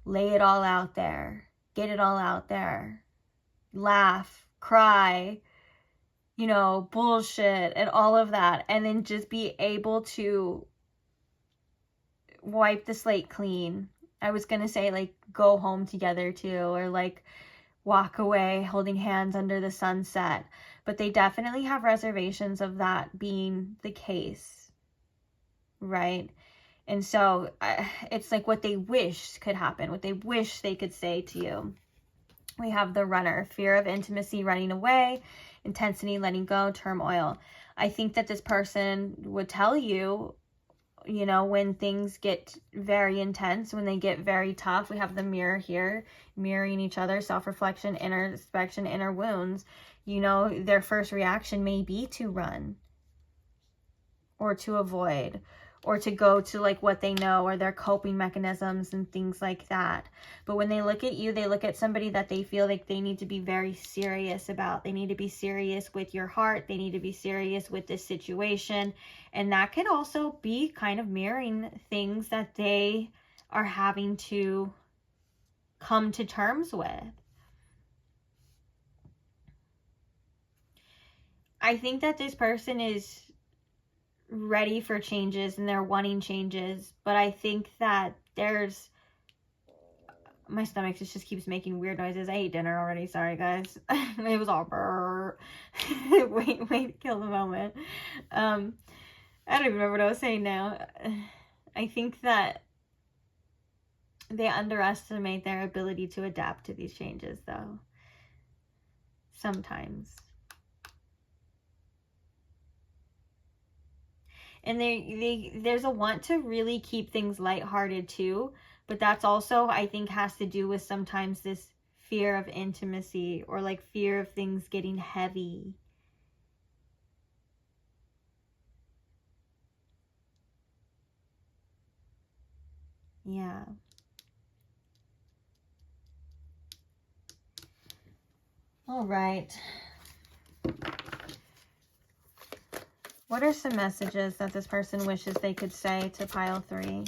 lay it all out there, get it all out there, laugh, cry, you know, bullshit and all of that, and then just be able to wipe the slate clean. I was gonna say like go home together too, or like walk away holding hands under the sunset, but they definitely have reservations of that being the case, right? And so it's like what they wish could happen, what they wish they could say to you. We have the runner, fear of intimacy, running away, intensity, letting go, turmoil. I think that this person would tell you, you know, when things get very intense, when they get very tough. We have the mirror here, mirroring each other, self-reflection, introspection, inner wounds. You know, their first reaction may be to run or to avoid or to go to like what they know or their coping mechanisms and things like that. But when they look at you, they look at somebody that they feel like they need to be very serious about. They need to be serious with your heart. They need to be serious with this situation. And that could also be kind of mirroring things that they are having to come to terms with. I think that this person is ready for changes and they're wanting changes, but I think that there's, my stomach just keeps making weird noises. I ate dinner already, sorry guys. It was all brrr. wait to kill the moment. I don't even remember what I was saying now. I think that they underestimate their ability to adapt to these changes though, sometimes. And there's a want to really keep things lighthearted too, but that's also, I think, has to do with sometimes this fear of intimacy or like fear of things getting heavy. Yeah. All right. What are some messages that this person wishes they could say to pile 3?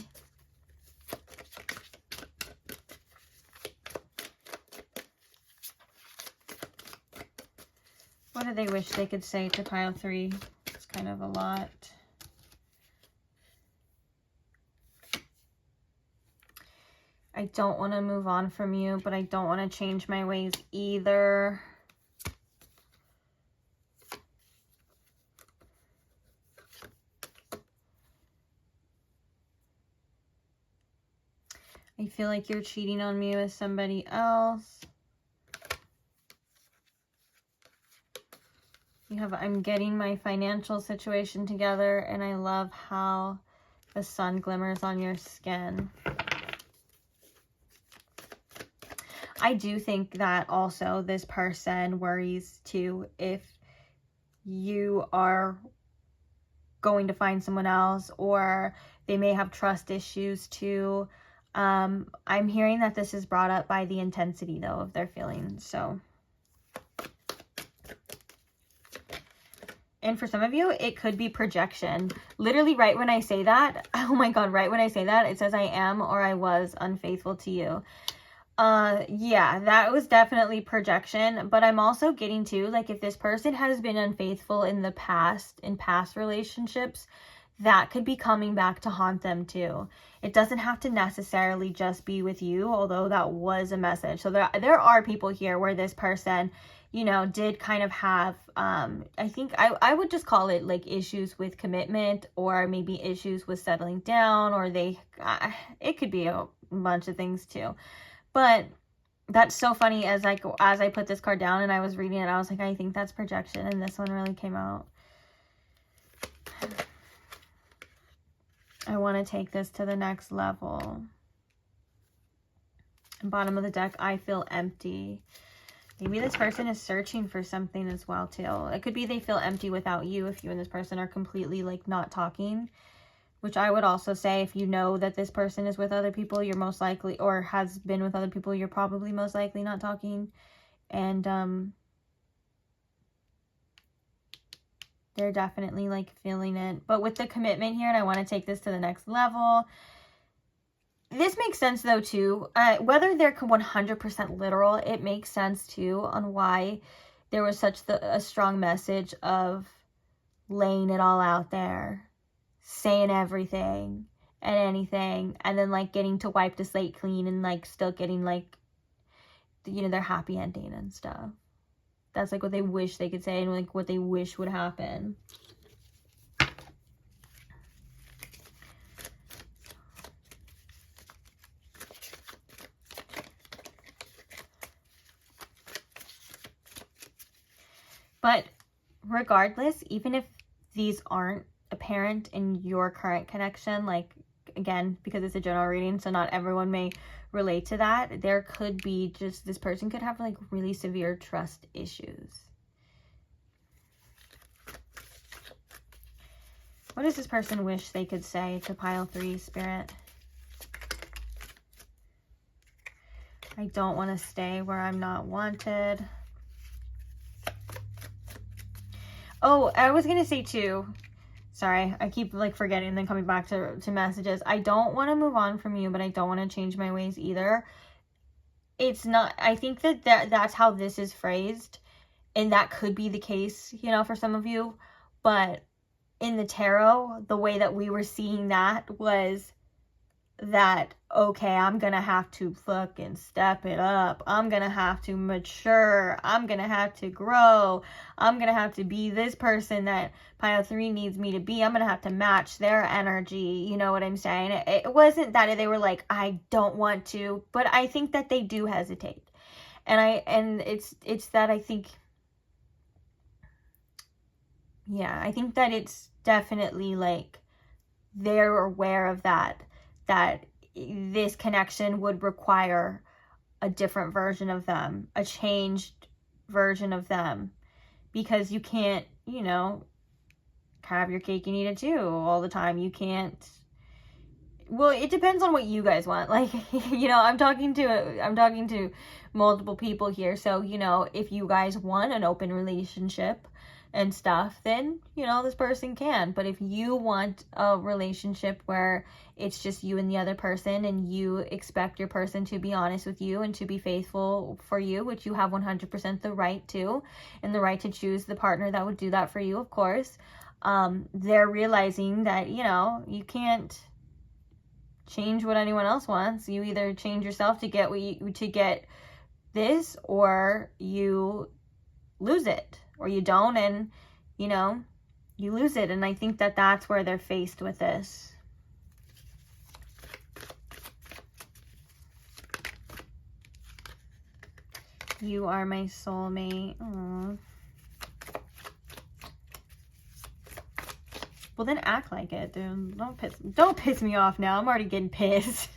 What do they wish they could say to pile 3? It's kind of a lot. I don't want to move on from you, but I don't want to change my ways either. I feel like you're cheating on me with somebody else. You have, I'm getting my financial situation together, and I love how the sun glimmers on your skin. I do think that also this person worries too if you are going to find someone else, or they may have trust issues too. I'm hearing that this is brought up by the intensity though of their feelings. So, and for some of you, it could be projection. Literally right when I say that, oh my God, right when I say that, it says I am or I was unfaithful to you. Yeah, that was definitely projection, but I'm also getting to, like, if this person has been unfaithful in the past, in past relationships, that could be coming back to haunt them too. It doesn't have to necessarily just be with you, although that was a message. So there are people here where this person, you know, did kind of have, I think I would just call it like issues with commitment, or maybe issues with settling down, or it could be a bunch of things too. But that's so funny, as I put this card down and I was reading it, I was like, I think that's projection, and this one really came out. I want to take this to the next level. Bottom of the deck, I feel empty. Maybe this person is searching for something as well too. It could be they feel empty without you if you and this person are completely like not talking. Which I would also say, if you know that this person is with other people, you're most likely, or has been with other people, you're probably most likely not talking. And They're definitely like feeling it. But with the commitment here, and I want to take this to the next level. This makes sense though too. Whether they're 100% literal, it makes sense too on why there was such a strong message of laying it all out there, saying everything and anything, and then like getting to wipe the slate clean and like still getting like, you know, their happy ending and stuff. That's like what they wish they could say and like what they wish would happen. But regardless, even if these aren't apparent in your current connection, like, again, because it's a general reading, so not everyone may relate to that, there could be just, this person could have like really severe trust issues. What does this person wish they could say to pile 3, Spirit? I don't want to stay where I'm not wanted. Oh, I was going to say too, sorry, I keep like forgetting and then coming back to messages. I don't want to move on from you, but I don't want to change my ways either. It's not, I think that's how this is phrased. And that could be the case, you know, for some of you. But in the tarot, the way that we were seeing that was that, okay, I'm gonna have to fucking step it up. I'm gonna have to mature. I'm gonna have to grow. I'm gonna have to be this person that pile 3 needs me to be. I'm gonna have to match their energy. You know what I'm saying? It wasn't that they were like, I don't want to, but I think that they do hesitate. And it's that I think, yeah, I think that it's definitely like they're aware of that this connection would require a different version of them, a changed version of them, because you can't, you know, have your cake and eat it too all the time. You can't, well, it depends on what you guys want. Like, you know, I'm talking to multiple people here. So, you know, if you guys want an open relationship and stuff, then, you know, this person can. But if you want a relationship where it's just you and the other person, and you expect your person to be honest with you and to be faithful for you, which you have 100% the right to, and the right to choose the partner that would do that for you, of course, they're realizing that, you know, you can't change what anyone else wants. You either change yourself to get to get this, or you lose it, or you don't, and, you know, you lose it. And I think that that's where they're faced with this. You are my soulmate. Aww. Well, then act like it, dude. Don't piss me off now. I'm already getting pissed.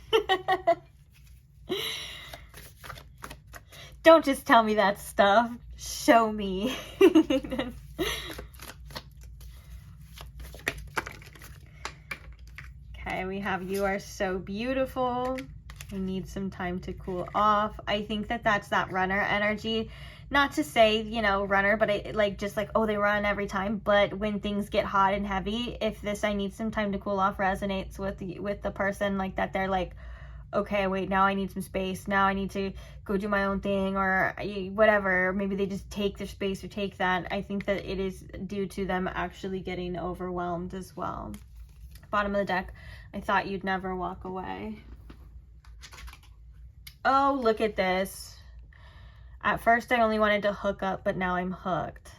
Don't just tell me that stuff. Show me. Okay, we have you are so beautiful. You need some time to cool off. I think that that's that runner energy. Not to say, you know, runner, but I like just like, oh, they run every time. But when things get hot and heavy, if this I need some time to cool off resonates with the person, like that, they're like, okay, wait, now I need some space. Now I need to go do my own thing, or whatever. Maybe they just take their space or take that. I think that it is due to them actually getting overwhelmed as well. Bottom of the deck, I thought you'd never walk away. Oh, look at this. At first, I only wanted to hook up, but now I'm hooked.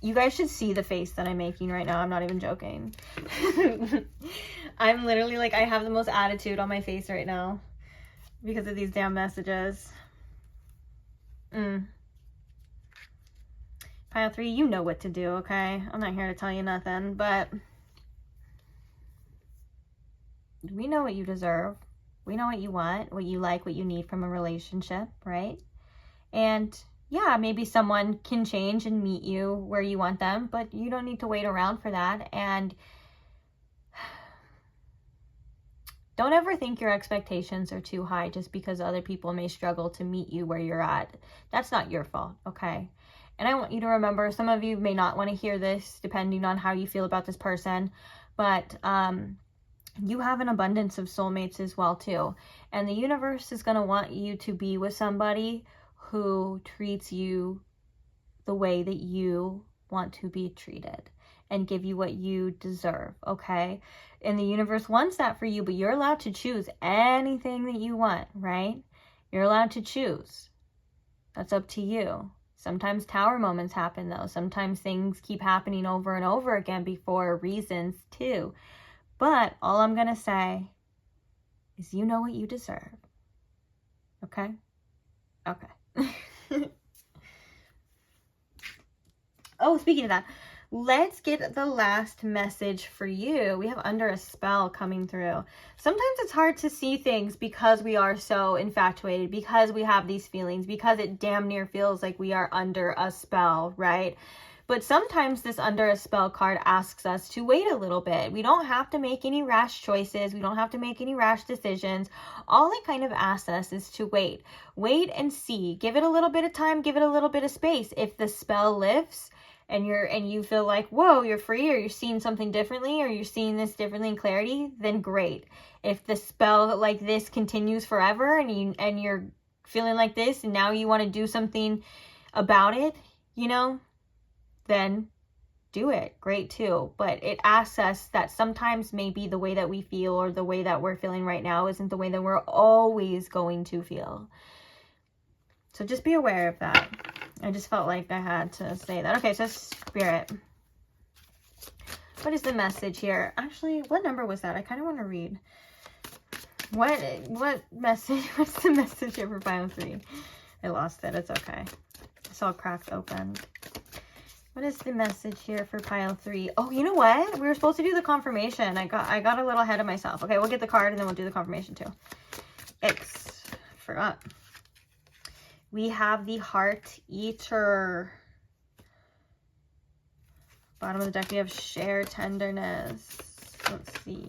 You guys should see the face that I'm making right now. I'm not even joking. I'm literally like, I have the most attitude on my face right now because of these damn messages. Pile 3, you know what to do, okay? I'm not here to tell you nothing, but we know what you deserve. We know what you want, what you like, what you need from a relationship, right? And yeah, maybe someone can change and meet you where you want them, but you don't need to wait around for that. And Don't ever think your expectations are too high just because other people may struggle to meet you where you're at. That's not your fault, okay? And I want you to remember, some of you may not want to hear this depending on how you feel about this person, but you have an abundance of soulmates as well too. And the universe is going to want you to be with somebody who treats you the way that you want to be treated and give you what you deserve, okay? And the universe wants that for you, but you're allowed to choose anything that you want, right? You're allowed to choose. That's up to you. Sometimes tower moments happen though. Sometimes things keep happening over and over again for reasons too. But all I'm going to say is you know what you deserve. Okay? Okay. Oh, speaking of that, let's get the last message for you. We have under a spell coming through. Sometimes it's hard to see things because we are so infatuated, because we have these feelings, because it damn near feels like we are under a spell, right? But sometimes this under a spell card asks us to wait a little bit. We don't have to make any rash choices. We don't have to make any rash decisions. All it kind of asks us is to wait. Wait and see. Give it a little bit of time. Give it a little bit of space. If the spell lifts and you feel like, whoa, you're free, or you're seeing something differently, or you're seeing this differently in clarity, then great. If the spell like this continues forever and you're feeling like this and now you want to do something about it, you know, then do it. Great too. But it asks us that sometimes maybe the way that we feel or the way that we're feeling right now isn't the way that we're always going to feel. So just be aware of that. I just felt like I had to say that. Okay, so Spirit, what is the message here? Actually, what number was that? I kind of want to read. What message? What's the message here for Pile 3? I lost it. It's okay. It's all cracked open. What is the message here for Pile 3? Oh, you know what? We were supposed to do the confirmation. I got a little ahead of myself. Okay, we'll get the card and then we'll do the confirmation too. Forgot. We have the Heart Eater. Bottom of the deck, we have Share Tenderness. Let's see.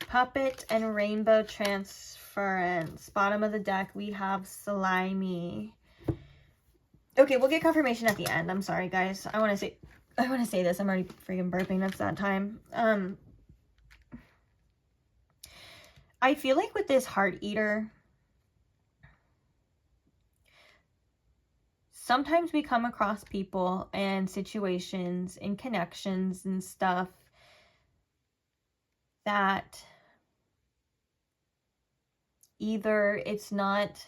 Puppet and Rainbow Transference. Bottom of the deck, we have Slimy. Okay, we'll get confirmation at the end. I'm sorry, guys. I want to say this. I'm already freaking burping. It's that time. I feel like with this Heart Eater, sometimes we come across people and situations and connections and stuff that either it's not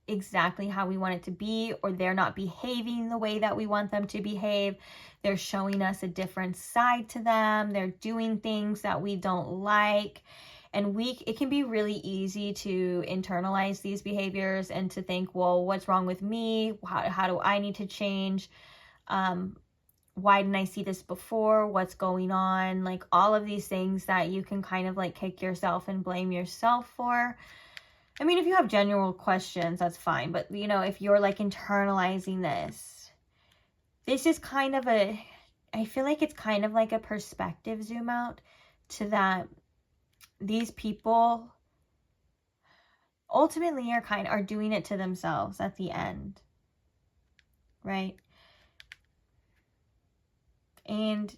exactly how we want it to be, or they're not behaving the way that we want them to behave. They're showing us a different side to them. They're doing things that we don't like. And it can be really easy to internalize these behaviors and to think, well, what's wrong with me? How do I need to change? Why didn't I see this before? What's going on? Like all of these things that you can kind of like kick yourself and blame yourself for. I mean, if you have genuine questions, that's fine. But, you know, if you're like internalizing this is kind of I feel like it's kind of like a perspective zoom out to that. These people ultimately are doing it to themselves at the end, right? And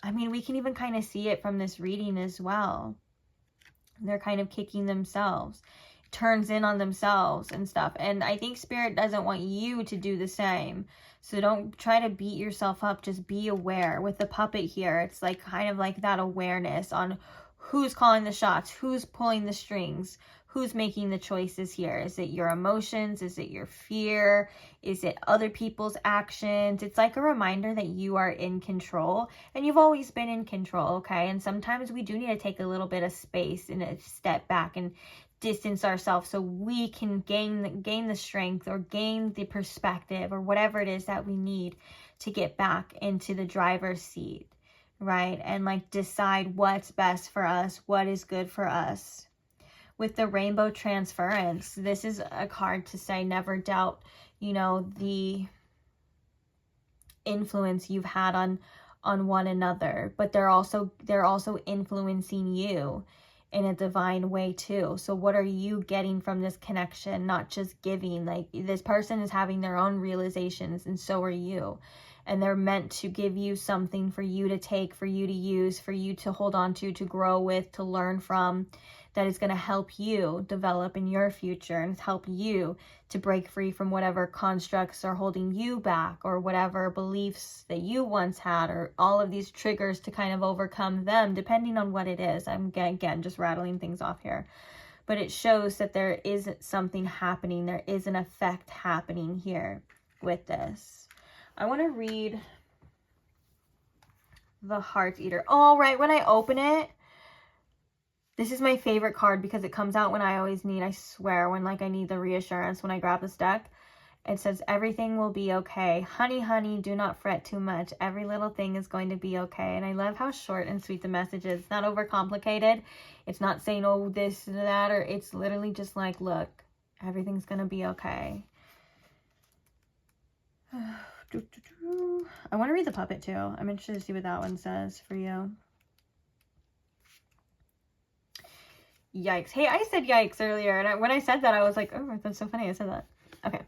I mean, we can even kind of see it from this reading as well. They're kind of kicking themselves, turns in on themselves and stuff. And I think Spirit doesn't want you to do the same. So don't try to beat yourself up. Just be aware. With the puppet here, it's like kind of like that awareness on who's calling the shots, who's pulling the strings, who's making the choices here. Is it your emotions? Is it your fear? Is it other people's actions? It's like a reminder that you are in control, and you've always been in control, okay? And sometimes we do need to take a little bit of space and a step back and distance ourselves so we can gain the strength or gain the perspective or whatever it is that we need to get back into the driver's seat, right? And like decide what's best for us, what is good for us. With the Rainbow Transference, this is a card to say never doubt, you know, the influence you've had on one another, but they're also influencing you in a divine way too. So what are you getting from this connection? Not just giving. Like, this person is having their own realizations, and so are you. And they're meant to give you something for you to take, for you to use, for you to hold on to grow with, to learn from, that is going to help you develop in your future and help you to break free from whatever constructs are holding you back, or whatever beliefs that you once had, or all of these triggers to kind of overcome them, depending on what it is. I'm again just rattling things off here. But it shows that there is something happening. There is an effect happening here with this. I want to read the Heart Eater. Oh, right. When I open it, this is my favorite card because it comes out when I always need, I swear, when like I need the reassurance when I grab this deck. It says, everything will be okay. Honey, honey, do not fret too much. Every little thing is going to be okay. And I love how short and sweet the message is. It's not overcomplicated. It's not saying, oh, this or that, or it's literally just like, look, everything's going to be okay. I want to read the puppet too. I'm interested to see what that one says for you. Yikes. Hey, I said yikes earlier, and when I said that, I was like, oh, that's so funny I said that. Okay.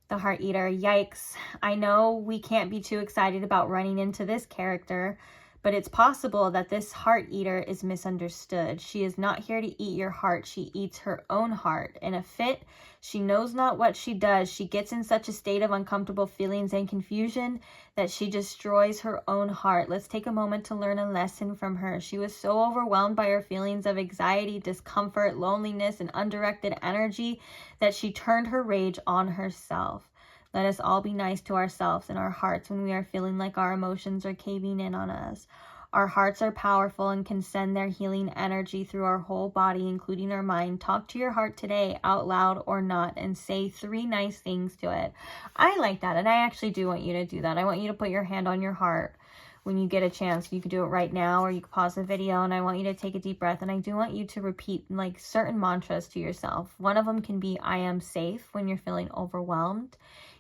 The Heart Eater. Yikes. I know we can't be too excited about running into this character, but it's possible that this Heart Eater is misunderstood. She is not here to eat your heart. She eats her own heart. In a fit, she knows not what she does. She gets in such a state of uncomfortable feelings and confusion that she destroys her own heart. Let's take a moment to learn a lesson from her. She was so overwhelmed by her feelings of anxiety, discomfort, loneliness, and undirected energy that she turned her rage on herself. Let us all be nice to ourselves and our hearts when we are feeling like our emotions are caving in on us. Our hearts are powerful and can send their healing energy through our whole body, including our mind. Talk to your heart today, out loud or not, and say 3 nice things to it. I like that, and I actually do want you to do that. I want you to put your hand on your heart when you get a chance. You can do it right now, or you can pause the video, and I want you to take a deep breath, and I do want you to repeat like certain mantras to yourself. One of them can be, I am safe, when you're feeling overwhelmed.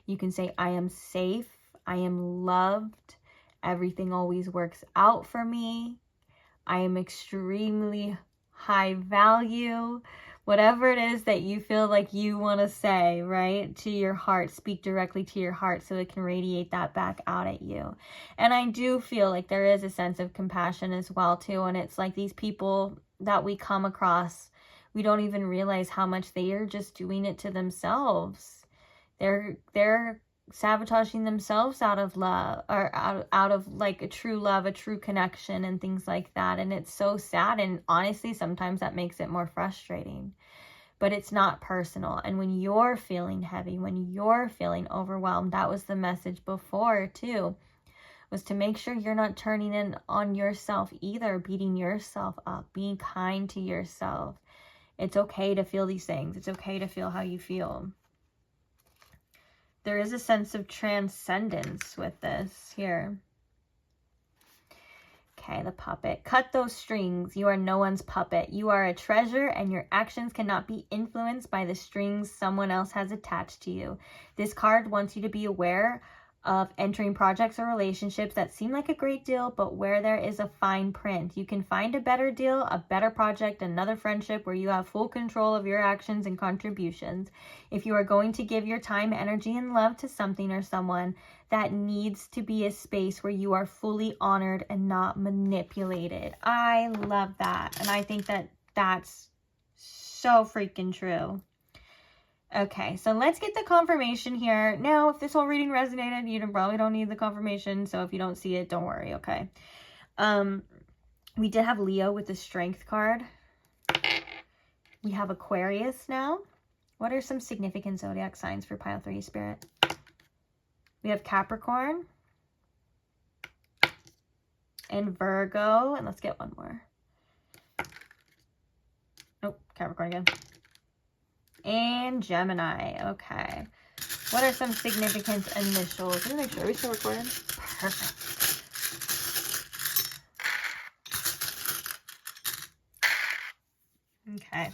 You can say, I am safe, I am loved, everything always works out for me, I am extremely high value. Whatever it is that you feel like you want to say, right, to your heart, speak directly to your heart so it can radiate that back out at you. And I do feel like there is a sense of compassion as well, too. And it's like these people that we come across, we don't even realize how much they are just doing it to themselves. They're sabotaging themselves out of love, or out of like a true love, a true connection, and things like that. And it's so sad, and honestly sometimes that makes it more frustrating. But it's not personal. And when you're feeling heavy, when you're feeling overwhelmed, that was the message before too, was to make sure you're not turning in on yourself either, beating yourself up, being kind to yourself. It's okay to feel these things. It's okay to feel how you feel. There is a sense of transcendence with this here. Okay, the puppet. Cut those strings. You are no one's puppet. You are a treasure, and your actions cannot be influenced by the strings someone else has attached to you. This card wants you to be aware of entering projects or relationships that seem like a great deal, but where there is a fine print. You can find a better deal, a better project, another friendship where you have full control of your actions and contributions. If you are going to give your time, energy, and love to something or someone, that needs to be a space where you are fully honored and not manipulated. I love that. And I think that that's so freaking true. Okay, so let's get the confirmation here. Now, if this whole reading resonated, you probably don't need the confirmation. So if you don't see it, don't worry, okay? We did have Leo with the Strength card. We have Aquarius now. What are some significant zodiac signs for pile 3 spirit? We have Capricorn. And Virgo. And let's get one more. Oh, Capricorn again. And Gemini. Okay. What are some significant initials? Let me make sure. Are we still recording? Perfect. Okay.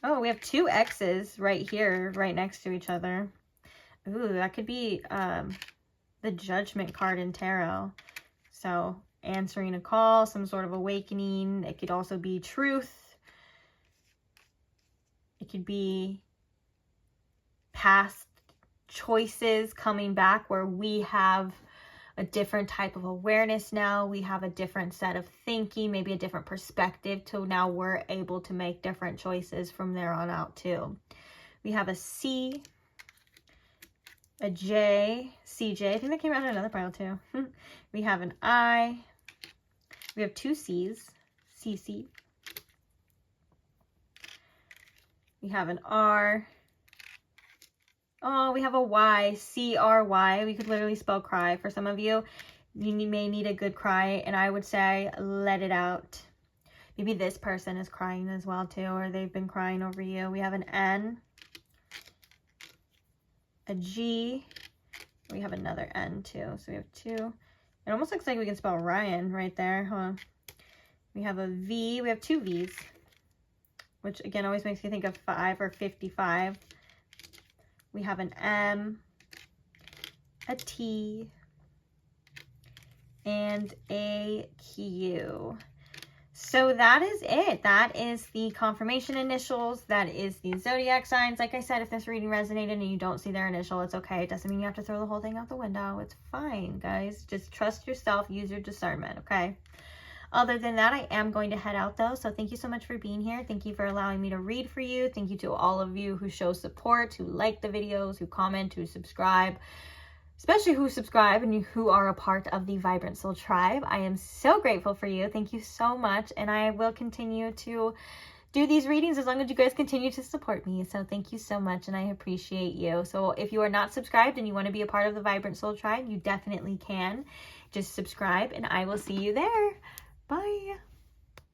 Oh, we have 2 X's right here, right next to each other. Ooh, that could be the Judgment card in tarot. So answering a call, some sort of awakening. It could also be truth. It could be past choices coming back where we have a different type of awareness now. We have a different set of thinking, maybe a different perspective, to now we're able to make different choices from there on out too. We have a C, a J, CJ. I think that came out in another pile too. We have an I. We have two C's, CC. We have an R. Oh, we have a Y, CRY. We could literally spell cry. For some of you, you may need a good cry, and I would say let it out. Maybe this person is crying as well too, or they've been crying over you. We have an N, a G. We have another N too, so we have two. It almost looks like we can spell Ryan right there, huh? We have a V. We have two V's, which again always makes me think of 5 or 55. We have an M, a T, and a Q. So that is it. That is the confirmation initials. That is the zodiac signs. Like I said, if this reading resonated and you don't see their initial, it's okay. It doesn't mean you have to throw the whole thing out the window. It's fine, guys. Just trust yourself. Use your discernment, okay? Other than that, I am going to head out though. So thank you so much for being here. Thank you for allowing me to read for you. Thank you to all of you who show support, who like the videos, who comment, who subscribe, especially who subscribe and who are a part of the Vibrant Soul Tribe. I am so grateful for you. Thank you so much. And I will continue to do these readings as long as you guys continue to support me. So thank you so much, and I appreciate you. So if you are not subscribed and you want to be a part of the Vibrant Soul Tribe, you definitely can. Just subscribe, and I will see you there. Bye.